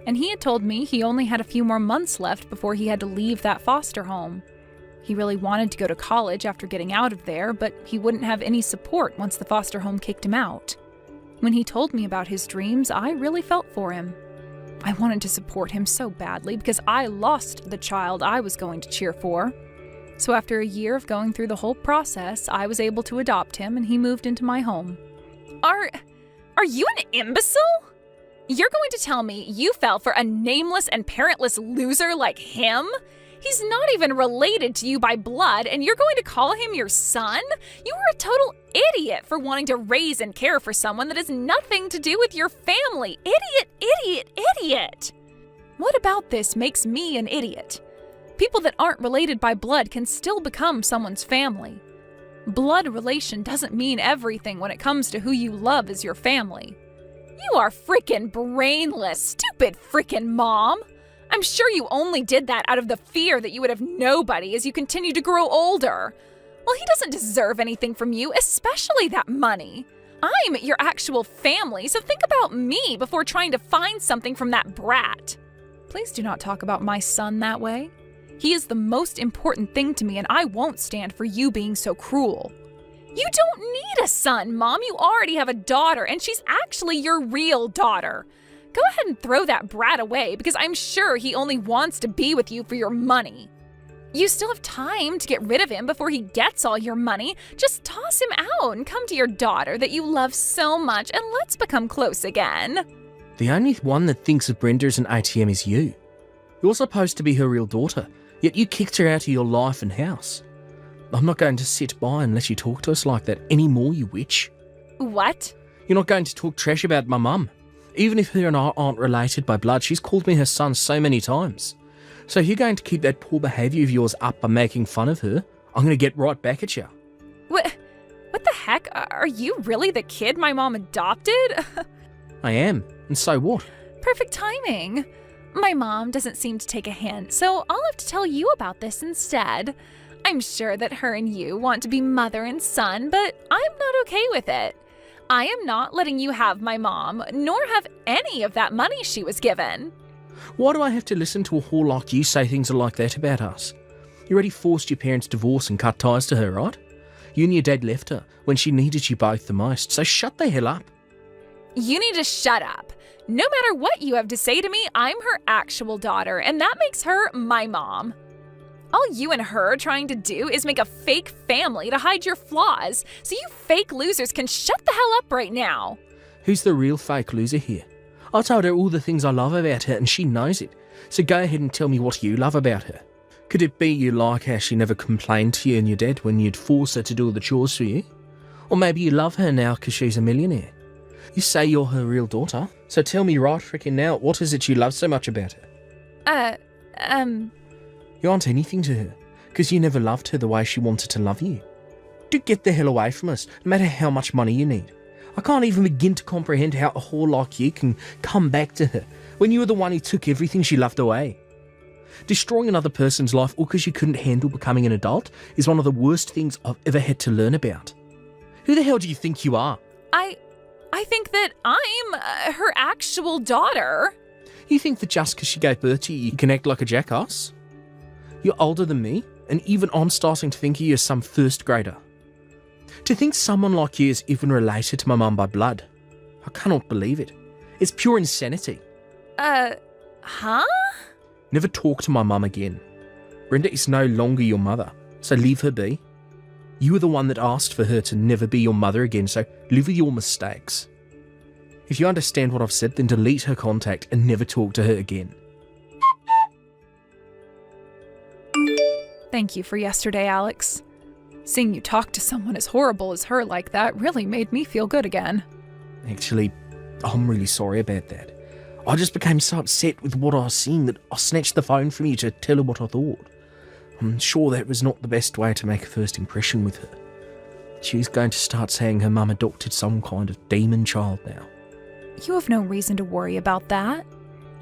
And he had told me he only had a few more months left before he had to leave that foster home. He really wanted to go to college after getting out of there, but he wouldn't have any support once the foster home kicked him out. When he told me about his dreams, I really felt for him. I wanted to support him so badly because I lost the child I was going to cheer for. So after a year of going through the whole process, I was able to adopt him and he moved into my home. Are you an imbecile? You're going to tell me you fell for a nameless and parentless loser like him? He's not even related to you by blood, and you're going to call him your son? You are a total idiot for wanting to raise and care for someone that has nothing to do with your family. Idiot, idiot, idiot! What about this makes me an idiot? People that aren't related by blood can still become someone's family. Blood relation doesn't mean everything when it comes to who you love as your family. You are frickin' brainless, stupid frickin' mom! I'm sure you only did that out of the fear that you would have nobody as you continue to grow older. Well, he doesn't deserve anything from you, especially that money. I'm your actual family, so think about me before trying to find something from that brat. Please do not talk about my son that way. He is the most important thing to me, and I won't stand for you being so cruel. You don't need a son, Mom. You already have a daughter, and she's actually your real daughter. Go ahead and throw that brat away because I'm sure he only wants to be with you for your money. You still have time to get rid of him before he gets all your money. Just toss him out and come to your daughter that you love so much and let's become close again. The only one that thinks of Brenda as an ATM is you. You're supposed to be her real daughter, yet you kicked her out of your life and house. I'm not going to sit by and let you talk to us like that anymore, you witch. What? You're not going to talk trash about my mum. Even if her and I aren't related by blood, she's called me her son so many times. So if you're going to keep that poor behaviour of yours up by making fun of her, I'm going to get right back at you. What the heck? Are you really the kid my mom adopted? I am, and so what? Perfect timing. My mom doesn't seem to take a hint, so I'll have to tell you about this instead. I'm sure that her and you want to be mother and son, but I'm not okay with it. I am not letting you have my mom, nor have any of that money she was given. Why do I have to listen to a whore like you say things like that about us? You already forced your parents' divorce and cut ties to her, right? You and your dad left her when she needed you both the most, so shut the hell up. You need to shut up. No matter what you have to say to me, I'm her actual daughter, and that makes her my mom. All you and her are trying to do is make a fake family to hide your flaws, so you fake losers can shut the hell up right now. Who's the real fake loser here? I told her all the things I love about her and she knows it, so go ahead and tell me what you love about her. Could it be you like how she never complained to you and your dad when you'd force her to do all the chores for you? Or maybe you love her now because she's a millionaire. You say you're her real daughter, so tell me right frickin' now, what is it you love so much about her? You aren't anything to her, because you never loved her the way she wanted to love you. Do get the hell away from us, no matter how much money you need. I can't even begin to comprehend how a whore like you can come back to her when you were the one who took everything she loved away. Destroying another person's life all because you couldn't handle becoming an adult is one of the worst things I've ever had to learn about. Who the hell do you think you are? I think that I'm her actual daughter. You think that just because she gave birth to you, you can act like a jackass? You're older than me, and even I'm starting to think of you as some first grader. To think someone like you is even related to my mum by blood, I cannot believe it. It's pure insanity. Huh? Never talk to my mum again. Brenda is no longer your mother, so leave her be. You were the one that asked for her to never be your mother again, so live with your mistakes. If you understand what I've said, then delete her contact and never talk to her again. Thank you for yesterday, Alex. Seeing you talk to someone as horrible as her like that really made me feel good again. Actually, I'm really sorry about that. I just became so upset with what I was seeing that I snatched the phone from you to tell her what I thought. I'm sure that was not the best way to make a first impression with her. She's going to start saying her mum adopted some kind of demon child now. You have no reason to worry about that.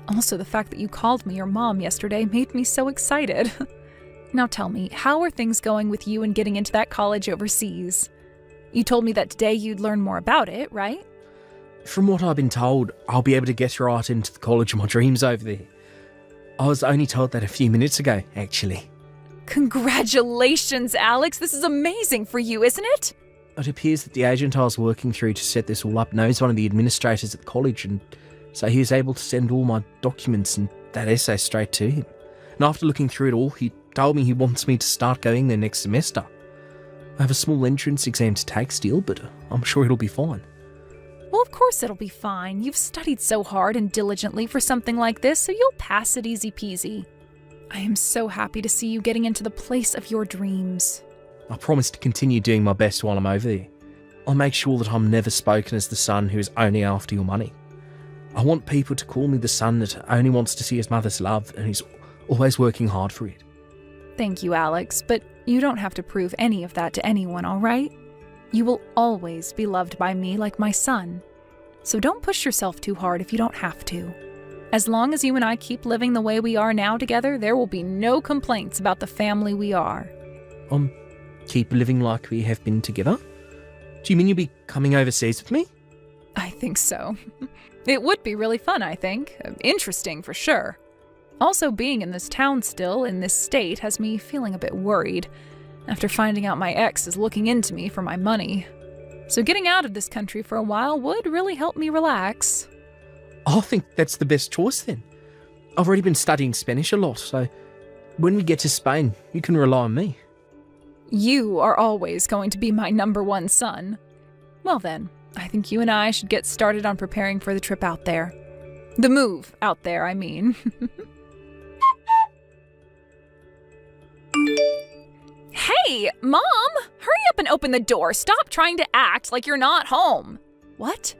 Also, the fact that you called me your mom yesterday made me so excited. Now tell me, how are things going with you and getting into that college overseas? You told me that today you'd learn more about it, right? From what I've been told, I'll be able to get right into the college of my dreams over there. I was only told that a few minutes ago, actually. Congratulations, Alex. This is amazing for you, isn't it? It appears that the agent I was working through to set this all up knows one of the administrators at the college, and so he was able to send all my documents and that essay straight to him. And after looking through it all, he told me he wants me to start going there next semester. I have a small entrance exam to take still, but I'm sure it'll be fine. Well, of course it'll be fine. You've studied so hard and diligently for something like this, so you'll pass it easy peasy. I am so happy to see you getting into the place of your dreams. I promise to continue doing my best while I'm over there. I'll make sure that I'm never spoken as the son who is only after your money. I want people to call me the son that only wants to see his mother's love and is always working hard for it. Thank you, Alex, but you don't have to prove any of that to anyone, all right? You will always be loved by me like my son. So don't push yourself too hard if you don't have to. As long as you and I keep living the way we are now together, there will be no complaints about the family we are. Keep living like we have been together? Do you mean you'll be coming overseas with me? I think so. It would be really fun, I think. Interesting for sure. Also, being in this town still, in this state, has me feeling a bit worried, after finding out my ex is looking into me for my money. So getting out of this country for a while would really help me relax. I think that's the best choice then. I've already been studying Spanish a lot, so when we get to Spain, you can rely on me. You are always going to be my number one son. Well then, I think you and I should get started on preparing for the trip out there. The move out there, I mean. Hey, Mom! Hurry up and open the door. Stop trying to act like you're not home. What?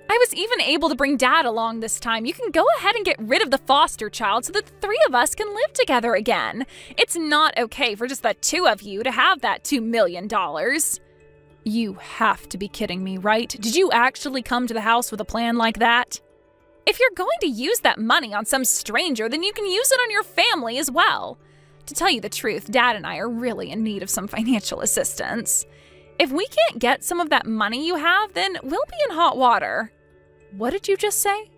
I was even able to bring Dad along this time. You can go ahead and get rid of the foster child so that the three of us can live together again. It's not okay for just the two of you to have that $2 million. You have to be kidding me, right? Did you actually come to the house with a plan like that? If you're going to use that money on some stranger, then you can use it on your family as well. To tell you the truth, Dad and I are really in need of some financial assistance. If we can't get some of that money you have, then we'll be in hot water. What did you just say?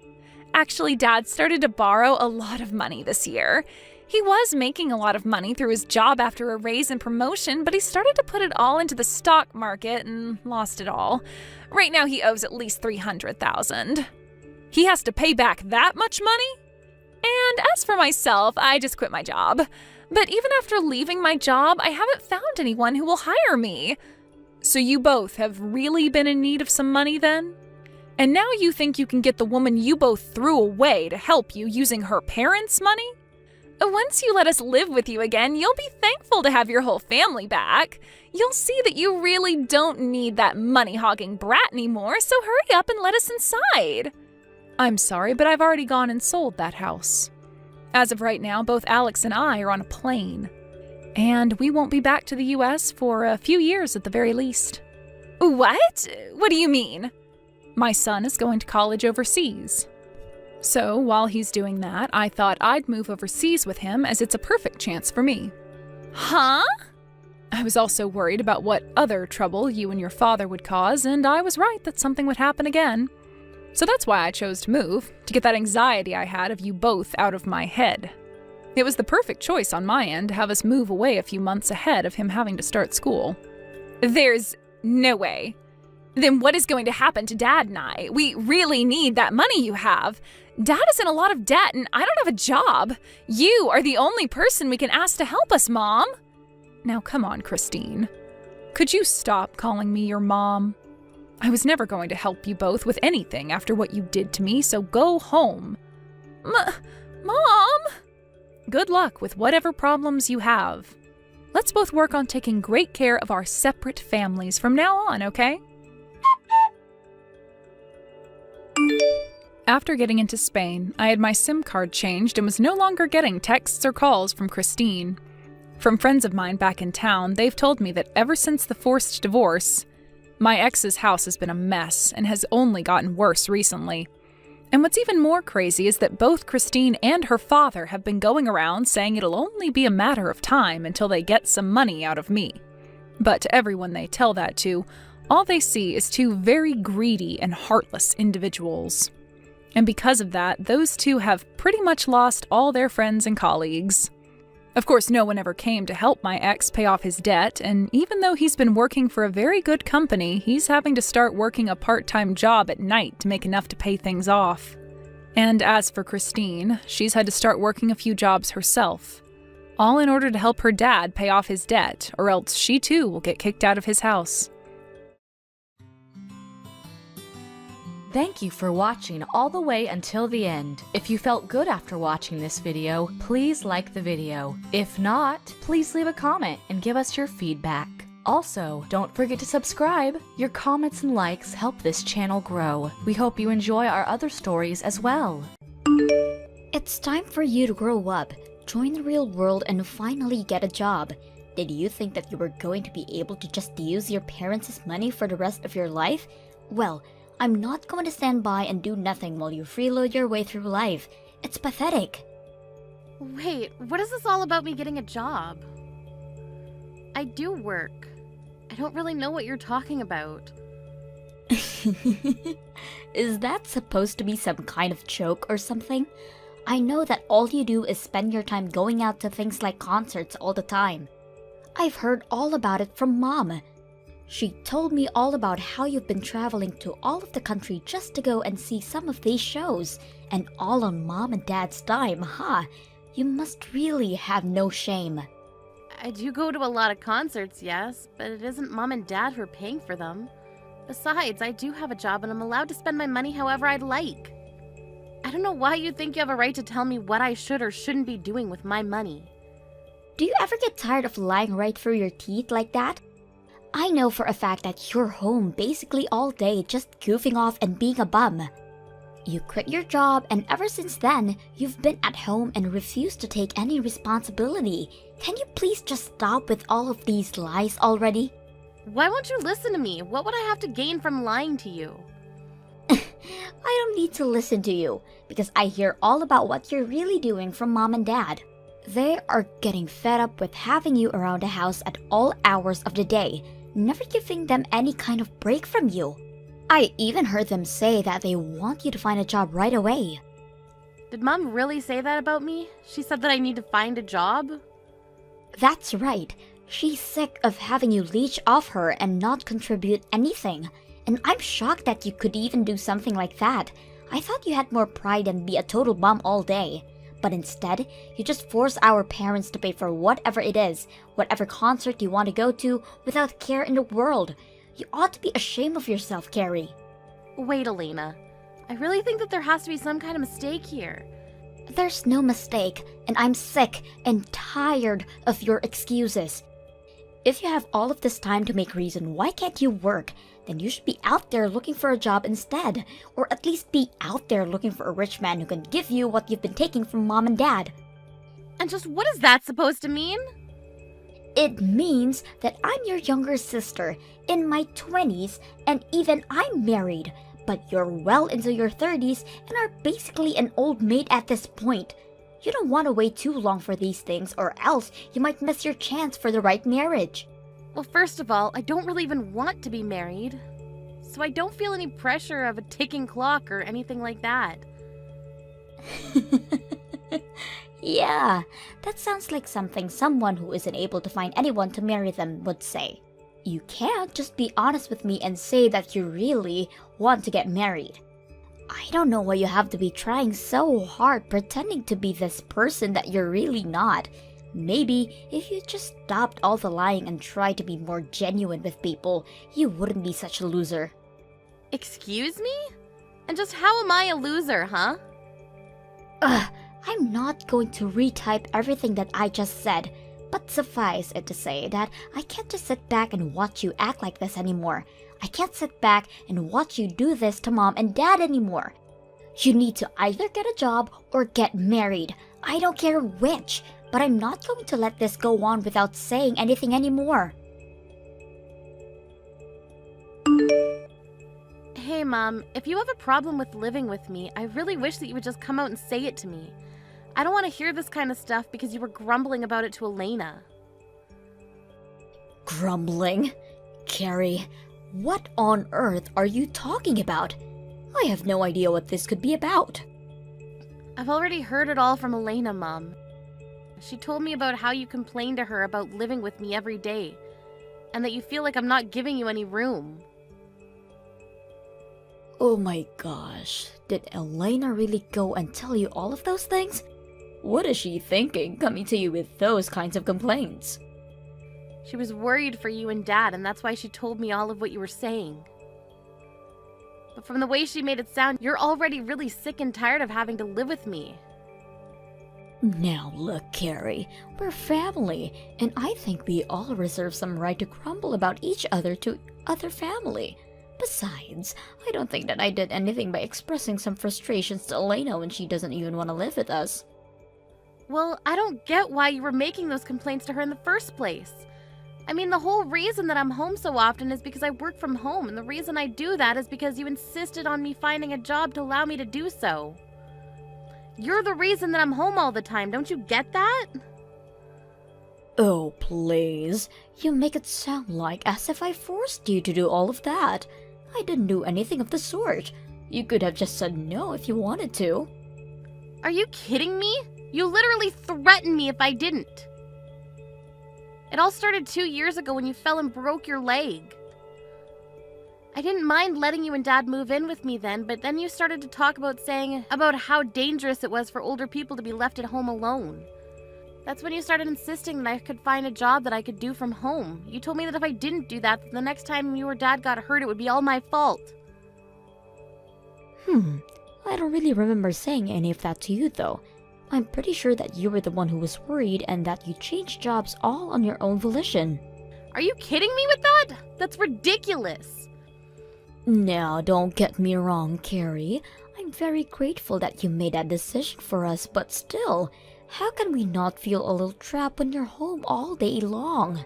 Actually, Dad started to borrow a lot of money this year. He was making a lot of money through his job after a raise and promotion, but he started to put it all into the stock market and lost it all. Right now, he owes at least $300,000. He has to pay back that much money? And as for myself, I just quit my job. But even after leaving my job, I haven't found anyone who will hire me. So you both have really been in need of some money then? And now you think you can get the woman you both threw away to help you using her parents' money? Once you let us live with you again, you'll be thankful to have your whole family back. You'll see that you really don't need that money-hogging brat anymore, so hurry up and let us inside. I'm sorry, but I've already gone and sold that house. As of right now, both Alex and I are on a plane. And we won't be back to the US for a few years at the very least. What? What do you mean? My son is going to college overseas. So while he's doing that, I thought I'd move overseas with him as it's a perfect chance for me. Huh? I was also worried about what other trouble you and your father would cause, and I was right that something would happen again. So that's why I chose to move, to get that anxiety I had of you both out of my head. It was the perfect choice on my end to have us move away a few months ahead of him having to start school. There's no way. Then what is going to happen to Dad and I? We really need that money you have. Dad is in a lot of debt and I don't have a job. You are the only person we can ask to help us, Mom. Now come on, Christine. Could you stop calling me your mom? I was never going to help you both with anything after what you did to me, so go home. Mom? Good luck with whatever problems you have. Let's both work on taking great care of our separate families from now on, okay? After getting into Spain, I had my SIM card changed and was no longer getting texts or calls from Christine. From friends of mine back in town, they've told me that ever since the forced divorce, my ex's house has been a mess and has only gotten worse recently. And what's even more crazy is that both Christine and her father have been going around saying it'll only be a matter of time until they get some money out of me. But to everyone they tell that to, all they see is two very greedy and heartless individuals. And because of that, those two have pretty much lost all their friends and colleagues. Of course, no one ever came to help my ex pay off his debt, and even though he's been working for a very good company, he's having to start working a part-time job at night to make enough to pay things off. And as for Christine, she's had to start working a few jobs herself, all in order to help her dad pay off his debt, or else she too will get kicked out of his house. Thank you for watching all the way until the end. If you felt good after watching this video, please like the video. If not, please leave a comment and give us your feedback. Also, don't forget to subscribe. Your comments and likes help this channel grow. We hope you enjoy our other stories as well. It's time for you to grow up, join the real world, and finally get a job. Did you think that you were going to be able to just use your parents' money for the rest of your life? Well, I'm not going to stand by and do nothing while you freeload your way through life. It's pathetic. Wait, what is this all about me getting a job? I do work. I don't really know what you're talking about. Is that supposed to be some kind of joke or something? I know that all you do is spend your time going out to things like concerts all the time. I've heard all about it from Mom. She told me all about how you've been traveling to all of the country just to go and see some of these shows, and all on Mom and Dad's dime, huh? You must really have no shame. I do go to a lot of concerts, yes, but it isn't Mom and Dad who are paying for them. Besides, I do have a job and I'm allowed to spend my money however I'd like. I don't know why you think you have a right to tell me what I should or shouldn't be doing with my money. Do you ever get tired of lying right through your teeth like that? I know for a fact that you're home basically all day just goofing off and being a bum. You quit your job, and ever since then, you've been at home and refused to take any responsibility. Can you please just stop with all of these lies already? Why won't you listen to me? What would I have to gain from lying to you? I don't need to listen to you, because I hear all about what you're really doing from Mom and Dad. They are getting fed up with having you around the house at all hours of the day, never giving them any kind of break from you. I even heard them say that they want you to find a job right away. Did Mom really say that about me? She said that I need to find a job? That's right. She's sick of having you leech off her and not contribute anything. And I'm shocked that you could even do something like that. I thought you had more pride than be a total bum all day. But instead, you just force our parents to pay for whatever it is, whatever concert you want to go to, without care in the world. You ought to be ashamed of yourself, Carrie. Wait, Elena. I really think that there has to be some kind of mistake here. There's no mistake, and I'm sick and tired of your excuses. If you have all of this time to make reason why can't you work, then you should be out there looking for a job instead, or at least be out there looking for a rich man who can give you what you've been taking from Mom and Dad. And just what is that supposed to mean? It means that I'm your younger sister, in my 20s, and even I'm married, but you're well into your 30s and are basically an old maid at this point. You don't want to wait too long for these things, or else you might miss your chance for the right marriage. Well, first of all, I don't really even want to be married, so I don't feel any pressure of a ticking clock or anything like that. Yeah, that sounds like something someone who isn't able to find anyone to marry them would say. You can't just be honest with me and say that you really want to get married. I don't know why you have to be trying so hard pretending to be this person that you're really not. Maybe if you just stopped all the lying and tried to be more genuine with people, you wouldn't be such a loser. Excuse me? And just how am I a loser, huh? I'm not going to retype everything that I just said, But suffice it to say that I can't just sit back and watch you act like this anymore. I can't sit back and watch you do this to mom and dad anymore. You need to either get a job or get married. I don't care which, but I'm not going to let this go on without saying anything anymore. Hey, Mom, if you have a problem with living with me, I really wish that you would just come out and say it to me. I don't want to hear this kind of stuff because you were grumbling about it to Elena. Grumbling? Carrie, what on earth are you talking about? I have no idea what this could be about. I've already heard it all from Elena, Mom. She told me about how you complain to her about living with me every day, and that you feel like I'm not giving you any room. Oh my gosh, did Elena really go and tell you all of those things? What is she thinking, coming to you with those kinds of complaints? She was worried for you and Dad, and that's why she told me all of what you were saying. But from the way she made it sound, you're already really sick and tired of having to live with me. Now look, Carrie, we're family, and I think we all reserve some right to grumble about each other to other family. Besides, I don't think that I did anything by expressing some frustrations to Elena when she doesn't even want to live with us. Well, I don't get why you were making those complaints to her in the first place. I mean, the whole reason that I'm home so often is because I work from home, and the reason I do that is because you insisted on me finding a job to allow me to do so. You're the reason that I'm home all the time, don't you get that? Oh, please. You make it sound like as if I forced you to do all of that. I didn't do anything of the sort. You could have just said no if you wanted to. Are you kidding me? You literally threatened me if I didn't. It all started 2 years ago when you fell and broke your leg. I didn't mind letting you and Dad move in with me then, but then you started to talk about how dangerous it was for older people to be left at home alone. That's when you started insisting that I could find a job that I could do from home. You told me that if I didn't do that, the next time you or Dad got hurt, it would be all my fault. I don't really remember saying any of that to you, though. I'm pretty sure that you were the one who was worried and that you changed jobs all on your own volition. Are you kidding me with that? That's ridiculous. Now, don't get me wrong, Carrie. I'm very grateful that you made that decision for us, but still, how can we not feel a little trapped when you're home all day long?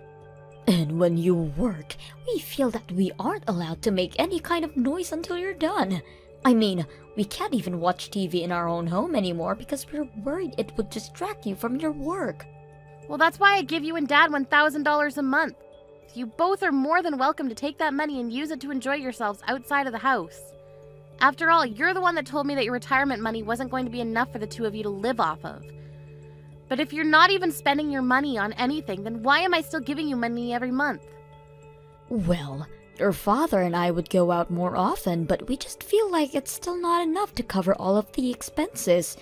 And when you work, we feel that we aren't allowed to make any kind of noise until you're done. I mean, we can't even watch TV in our own home anymore because we're worried it would distract you from your work. Well, that's why I give you and Dad $1,000 a month. You both are more than welcome to take that money and use it to enjoy yourselves outside of the house. After all, you're the one that told me that your retirement money wasn't going to be enough for the two of you to live off of. But if you're not even spending your money on anything, then why am I still giving you money every month? Well, your father and I would go out more often, but we just feel like it's still not enough to cover all of the expenses.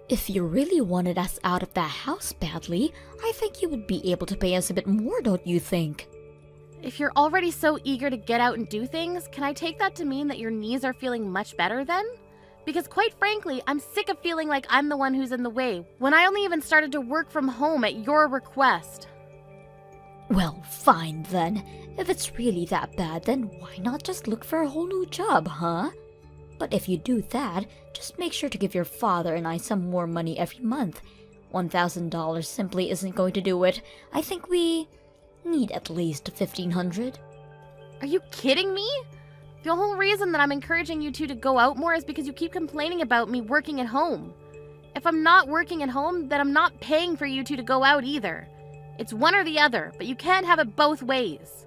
If you really wanted us out of that house badly, I think you would be able to pay us a bit more, don't you think? If you're already so eager to get out and do things, can I take that to mean that your knees are feeling much better then? Because quite frankly, I'm sick of feeling like I'm the one who's in the way, when I only even started to work from home at your request. Well, fine then. If it's really that bad, then why not just look for a whole new job, huh? But if you do that, just make sure to give your father and I some more money every month. $1,000 simply isn't going to do it. I think we need at least $1,500. Are you kidding me? The whole reason that I'm encouraging you two to go out more is because you keep complaining about me working at home. If I'm not working at home, then I'm not paying for you two to go out either. It's one or the other, but you can't have it both ways.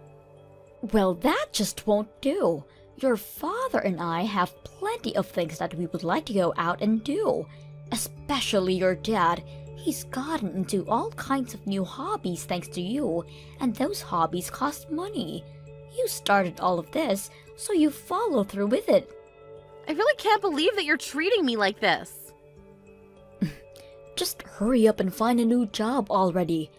Well, that just won't do. Your father and I have plenty of things that we would like to go out and do. Especially your dad. He's gotten into all kinds of new hobbies thanks to you, and those hobbies cost money. You started all of this, so you follow through with it. I really can't believe that you're treating me like this. Just hurry up and find a new job already.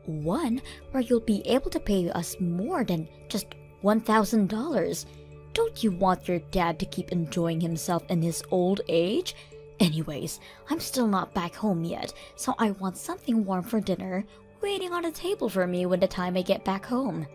One where you'll be able to pay us more than just $1,000. Don't you want your dad to keep enjoying himself in his old age? Anyways, I'm still not back home yet, so I want something warm for dinner. waiting on the table for me when the time I get back home.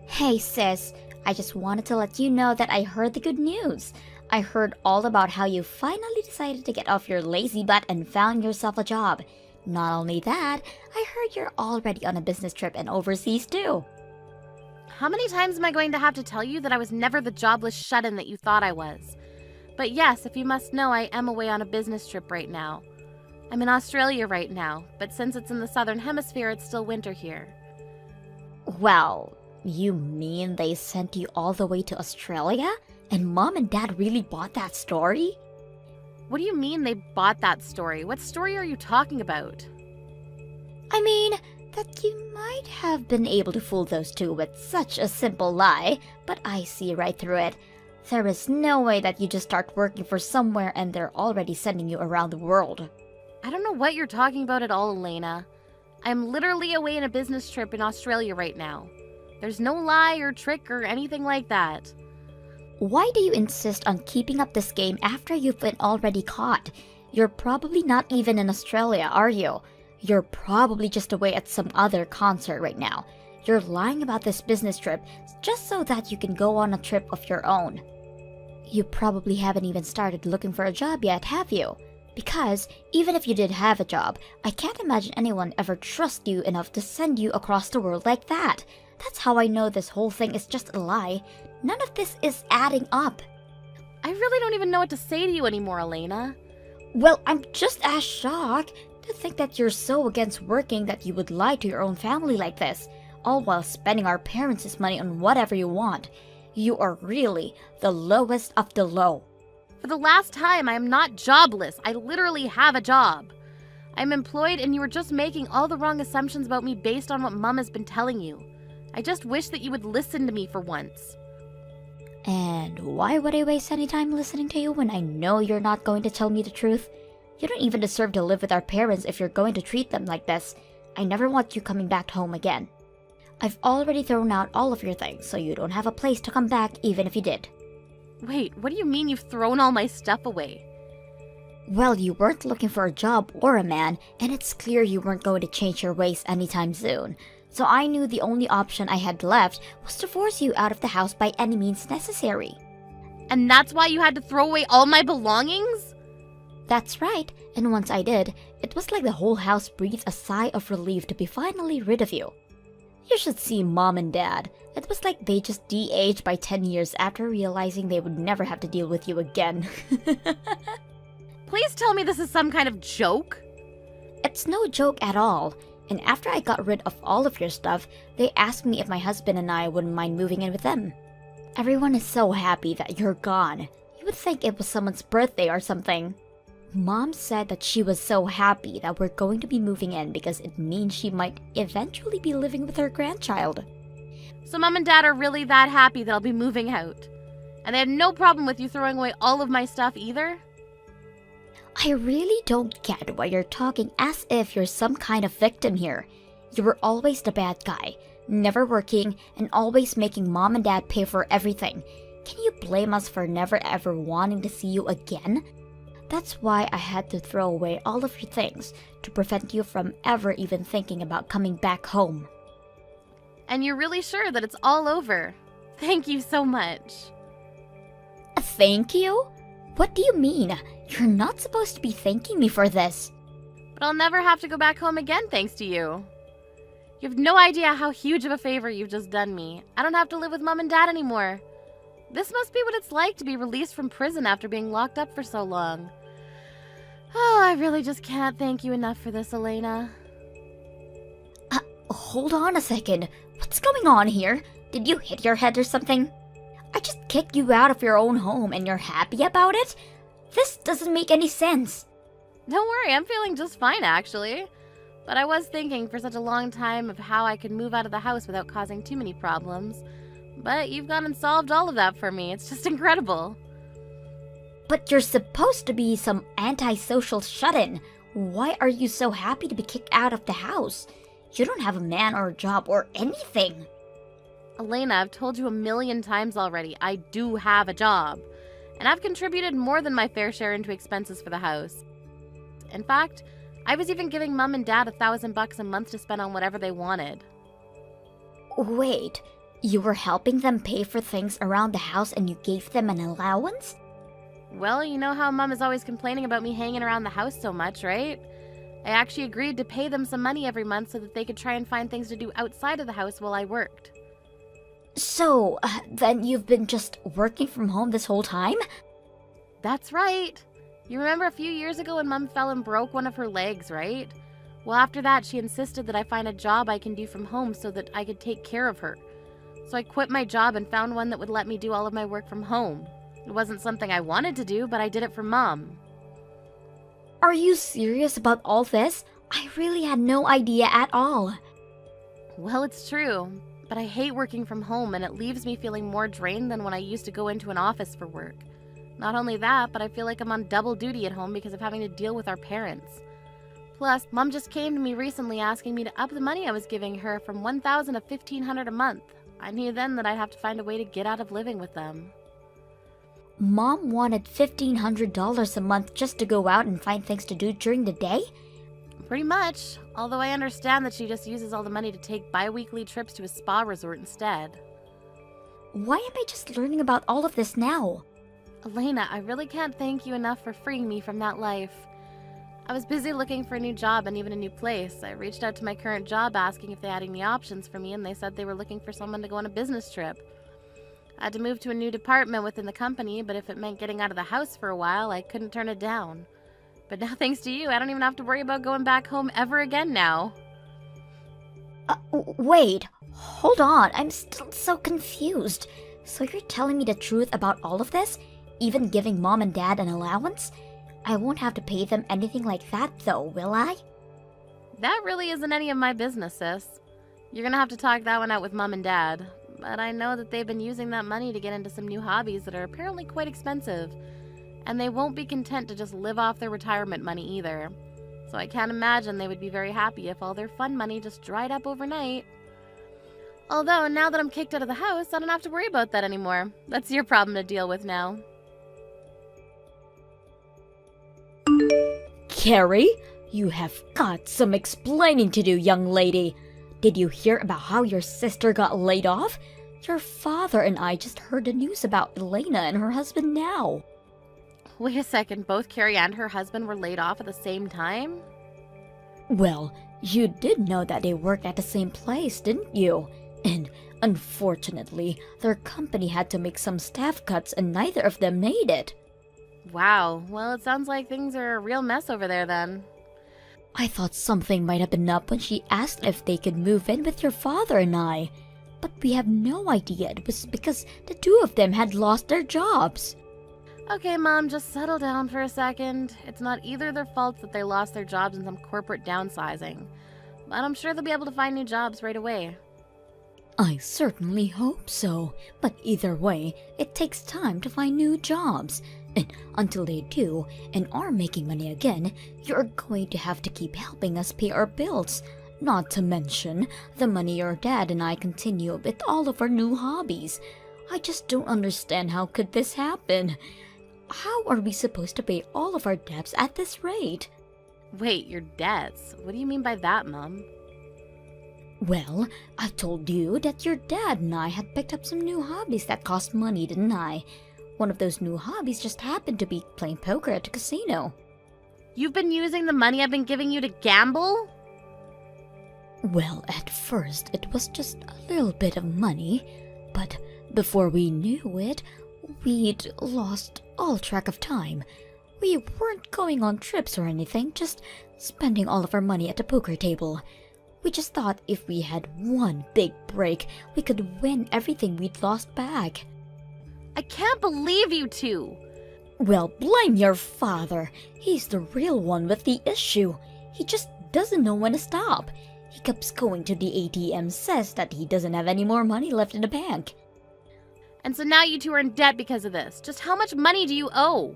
Hey sis, I just wanted to let you know that I heard the good news. I heard all about how you finally decided to get off your lazy butt and found yourself a job. Not only that, I heard you're already on a business trip and overseas too. How many times am I going to have to tell you that I was never the jobless shut-in that you thought I was? But yes, if you must know, I am away on a business trip right now. I'm in Australia right now, but since it's in the southern hemisphere, it's still winter here. Well, you mean they sent you all the way to Australia? And Mom and Dad really bought that story? What do you mean they bought that story? What story are you talking about? I mean, that you might have been able to fool those two with such a simple lie, but I see right through it. There is no way that you just start working for somewhere and they're already sending you around the world. I don't know what you're talking about at all, Elena. I'm literally away on a business trip in Australia right now. There's no lie or trick or anything like that. Why do you insist on keeping up this game after you've been already caught? You're probably not even in Australia, are you? You're probably just away at some other concert right now. You're lying about this business trip just so that you can go on a trip of your own. You probably haven't even started looking for a job yet, have you? Because even if you did have a job, I can't imagine anyone ever trust you enough to send you across the world like that. That's how I know this whole thing is just a lie. None of this is adding up. I really don't even know what to say to you anymore, Elena. Well, I'm just as shocked to think that you're so against working that you would lie to your own family like this, all while spending our parents' money on whatever you want. You are really the lowest of the low. For the last time, I am not jobless. I literally have a job. I'm employed and you are just making all the wrong assumptions about me based on what Mom has been telling you. I just wish that you would listen to me for once. And why would I waste any time listening to you when I know you're not going to tell me the truth? You don't even deserve to live with our parents if you're going to treat them like this. I never want you coming back home again. I've already thrown out all of your things, so you don't have a place to come back even if you did. Wait, what do you mean you've thrown all my stuff away? Well, you weren't looking for a job or a man, and it's clear you weren't going to change your ways anytime soon. So I knew the only option I had left was to force you out of the house by any means necessary. And that's why you had to throw away all my belongings? That's right, and once I did, it was like the whole house breathed a sigh of relief to be finally rid of you. You should see Mom and Dad. It was like they just de-aged by 10 years after realizing they would never have to deal with you again. Please tell me this is some kind of joke? It's no joke at all. And after I got rid of all of your stuff, they asked me if my husband and I wouldn't mind moving in with them. Everyone is so happy that you're gone. You would think it was someone's birthday or something. Mom said that she was so happy that we're going to be moving in because it means she might eventually be living with her grandchild. So Mom and Dad are really that happy that I'll be moving out? And they had no problem with you throwing away all of my stuff either? I really don't get why you're talking as if you're some kind of victim here. You were always the bad guy, never working, and always making Mom and Dad pay for everything. Can you blame us for never ever wanting to see you again? That's why I had to throw away all of your things, to prevent you from ever even thinking about coming back home. And you're really sure that it's all over? Thank you so much. Thank you? What do you mean? You're not supposed to be thanking me for this. But I'll never have to go back home again thanks to you. You have no idea how huge of a favor you've just done me. I don't have to live with Mom and Dad anymore. This must be what it's like to be released from prison after being locked up for so long. Oh, I really just can't thank you enough for this, Elena. Hold on a second. What's going on here? Did you hit your head or something? I just kicked you out of your own home and you're happy about it? This doesn't make any sense. Don't worry, I'm feeling just fine actually. But I was thinking for such a long time of how I could move out of the house without causing too many problems. But you've gone and solved all of that for me. It's just incredible. But you're supposed to be some antisocial shut-in. Why are you so happy to be kicked out of the house? You don't have a man or a job or anything. Elena, I've told you 1,000,000 times already, I do have a job. And I've contributed more than my fair share into expenses for the house. In fact, I was even giving Mom and Dad $1,000 a month to spend on whatever they wanted. Wait, you were helping them pay for things around the house and you gave them an allowance? Well, you know how Mom is always complaining about me hanging around the house so much, right? I actually agreed to pay them some money every month so that they could try and find things to do outside of the house while I worked. So, then you've been just working from home this whole time? That's right. You remember a few years ago when Mom fell and broke one of her legs, right? Well, after that, she insisted that I find a job I can do from home so that I could take care of her. So I quit my job and found one that would let me do all of my work from home. It wasn't something I wanted to do, but I did it for Mom. Are you serious about all this? I really had no idea at all. Well, it's true, but I hate working from home and it leaves me feeling more drained than when I used to go into an office for work. Not only that, but I feel like I'm on double duty at home because of having to deal with our parents. Plus, Mom just came to me recently asking me to up the money I was giving her from $1,000 to $1,500 a month. I knew then that I'd have to find a way to get out of living with them. Mom wanted $1,500 a month just to go out and find things to do during the day? Pretty much, although I understand that she just uses all the money to take bi-weekly trips to a spa resort instead. Why am I just learning about all of this now? Elena, I really can't thank you enough for freeing me from that life. I was busy looking for a new job and even a new place. I reached out to my current job asking if they had any options for me, and they said they were looking for someone to go on a business trip. I had to move to a new department within the company, but if it meant getting out of the house for a while, I couldn't turn it down. But now, thanks to you, I don't even have to worry about going back home ever again now. Wait, hold on, I'm still so confused. So you're telling me the truth about all of this? Even giving Mom and Dad an allowance? I won't have to pay them anything like that though, will I? That really isn't any of my business, sis. You're gonna have to talk that one out with Mom and Dad. But I know that they've been using that money to get into some new hobbies that are apparently quite expensive. And they won't be content to just live off their retirement money either. So I can't imagine they would be very happy if all their fun money just dried up overnight. Although, now that I'm kicked out of the house, I don't have to worry about that anymore. That's your problem to deal with now. Carrie, you have got some explaining to do, young lady. Did you hear about how your sister got laid off? Your father and I just heard the news about Elena and her husband now. Wait a second, both Carrie and her husband were laid off at the same time? Well, you did know that they worked at the same place, didn't you? And unfortunately, their company had to make some staff cuts and neither of them made it. Wow, well, it sounds like things are a real mess over there then. I thought something might have been up when she asked if they could move in with your father and I. But we have no idea it was because the two of them had lost their jobs. Okay, Mom, just settle down for a second. It's not either their fault that they lost their jobs in some corporate downsizing. But I'm sure they'll be able to find new jobs right away. I certainly hope so. But either way, it takes time to find new jobs. And until they do, and are making money again, you're going to have to keep helping us pay our bills. Not to mention the money your dad and I continue with all of our new hobbies. I just don't understand how could this happen. How are we supposed to pay all of our debts at this rate? Wait, your debts? What do you mean by that, Mom? Well, I told you that your dad and I had picked up some new hobbies that cost money, didn't I? One of those new hobbies just happened to be playing poker at a casino. You've been using the money I've been giving you to gamble? Well, at first it was just a little bit of money, but before we knew it, we'd lost all track of time. We weren't going on trips or anything, just spending all of our money at the poker table. We just thought if we had one big break, we could win everything we'd lost back. I can't believe you two! Well, blame your father. He's the real one with the issue. He just doesn't know when to stop. He keeps going to the ATM, says that he doesn't have any more money left in the bank. And so now you two are in debt because of this. Just how much money do you owe?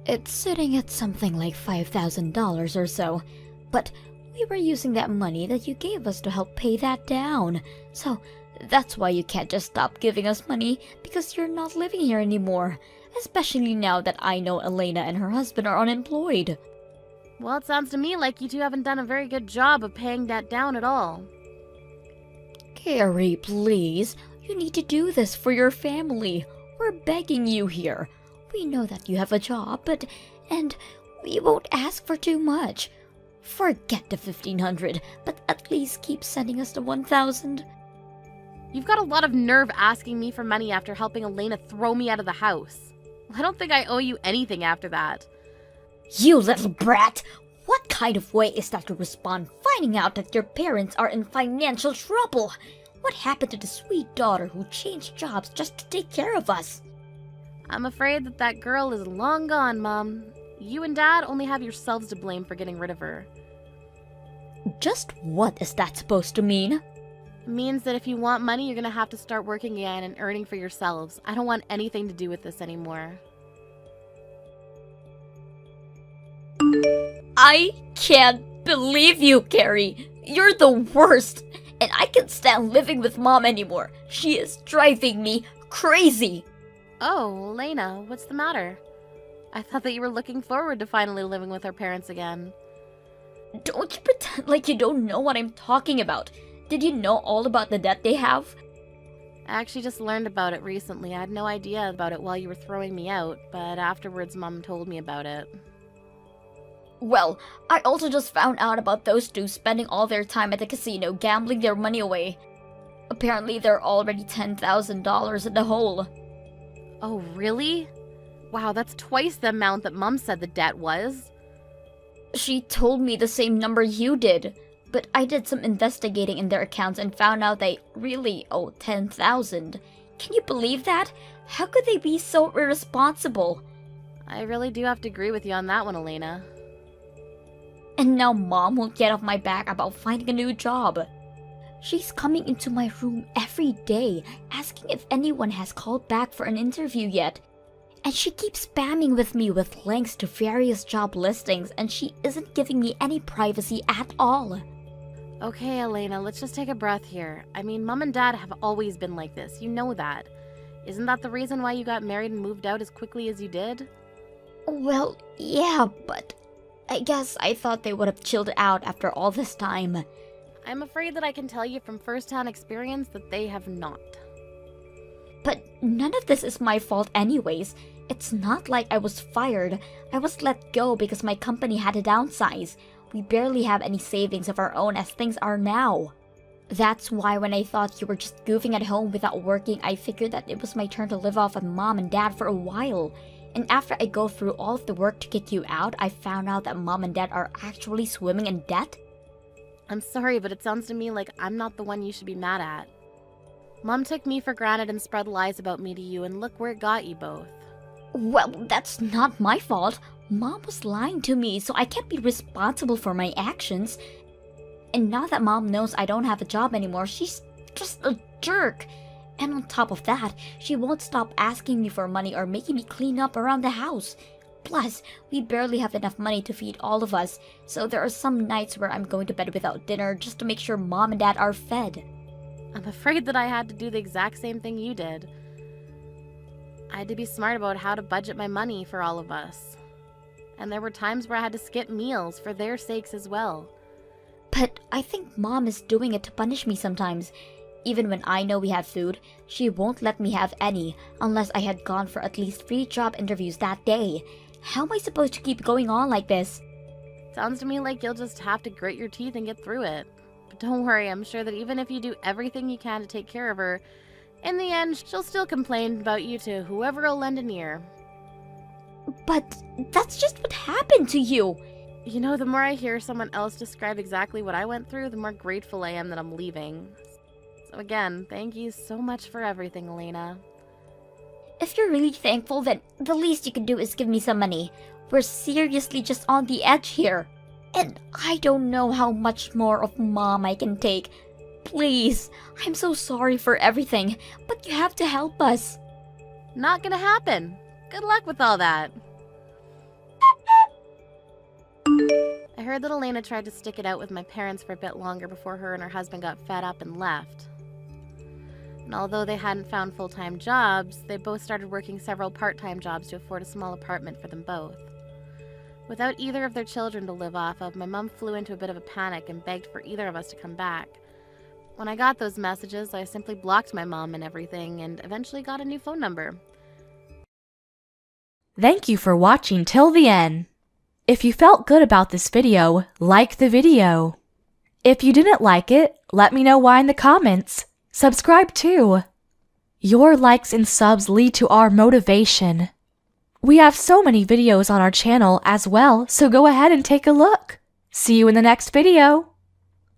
It's sitting at something like $5,000 or so. But we were using that money that you gave us to help pay that down. So that's why you can't just stop giving us money, because you're not living here anymore. Especially now that I know Elena and her husband are unemployed. Well, it sounds to me like you two haven't done a very good job of paying that down at all. Carrie, please. You need to do this for your family. We're begging you here. We know that you have a job, and we won't ask for too much. Forget the 1,500, but at least keep sending us the 1,000. You've got a lot of nerve asking me for money after helping Elena throw me out of the house. I don't think I owe you anything after that. You little brat! What kind of way is that to respond finding out that your parents are in financial trouble? What happened to the sweet daughter who changed jobs just to take care of us? I'm afraid that girl is long gone, Mom. You and Dad only have yourselves to blame for getting rid of her. Just what is that supposed to mean? It means that if you want money, you're gonna have to start working again and earning for yourselves. I don't want anything to do with this anymore. I can't believe you, Carrie. You're the worst. And I can't stand living with Mom anymore. She is driving me crazy. Oh, Elena, what's the matter? I thought that you were looking forward to finally living with our parents again. Don't you pretend like you don't know what I'm talking about. Did you know all about the debt they have? I actually just learned about it recently. I had no idea about it while you were throwing me out, but afterwards Mom told me about it. Well, I also just found out about those two spending all their time at the casino gambling their money away. Apparently they're already $10,000 in the hole. Oh, really? Wow, that's twice the amount that Mom said the debt was. She told me the same number you did, but I did some investigating in their accounts and found out they really owe $10,000. Can you believe that? How could they be so irresponsible? I really do have to agree with you on that one, Elena. And now Mom won't get off my back about finding a new job. She's coming into my room every day, asking if anyone has called back for an interview yet. And she keeps spamming with me with links to various job listings, and she isn't giving me any privacy at all. Okay, Elena, let's just take a breath here. I mean, Mom and Dad have always been like this. You know that. Isn't that the reason why you got married and moved out as quickly as you did? Well, yeah, but I guess I thought they would have chilled out after all this time. I'm afraid that I can tell you from first-hand experience that they have not. But none of this is my fault anyways. It's not like I was fired. I was let go because my company had to downsize. We barely have any savings of our own as things are now. That's why when I thought you were just goofing at home without working, I figured that it was my turn to live off of Mom and Dad for a while. And after I go through all of the work to get you out, I found out that Mom and Dad are actually swimming in debt. I'm sorry, but it sounds to me like I'm not the one you should be mad at. Mom took me for granted and spread lies about me to you, and look where it got you both. Well, that's not my fault. Mom was lying to me, so I can't be responsible for my actions. And now that Mom knows I don't have a job anymore, she's just a jerk. And on top of that, she won't stop asking me for money or making me clean up around the house. Plus, we barely have enough money to feed all of us, so there are some nights where I'm going to bed without dinner just to make sure Mom and Dad are fed. I'm afraid that I had to do the exact same thing you did. I had to be smart about how to budget my money for all of us. And there were times where I had to skip meals for their sakes as well. But I think Mom is doing it to punish me sometimes. Even when I know we have food, she won't let me have any unless I had gone for at least 3 job interviews that day. How am I supposed to keep going on like this? Sounds to me like you'll just have to grit your teeth and get through it. But don't worry, I'm sure that even if you do everything you can to take care of her, in the end, she'll still complain about you to whoever will lend an ear. But that's just what happened to you. You know, the more I hear someone else describe exactly what I went through, the more grateful I am that I'm leaving. So again, thank you so much for everything, Elena. If you're really thankful, then the least you can do is give me some money. We're seriously just on the edge here. And I don't know how much more of Mom I can take. Please, I'm so sorry for everything, but you have to help us. Not gonna happen. Good luck with all that. I heard that Elena tried to stick it out with my parents for a bit longer before her and her husband got fed up and left. And although they hadn't found full-time jobs, they both started working several part-time jobs to afford a small apartment for them both. Without either of their children to live off of, my mom flew into a bit of a panic and begged for either of us to come back. When I got those messages, I simply blocked my mom and everything and eventually got a new phone number. Thank you for watching till the end. If you felt good about this video, like the video. If you didn't like it, let me know why in the comments. Subscribe too. Your likes and subs lead to our motivation. We have so many videos on our channel as well, so go ahead and take a look. See you in the next video.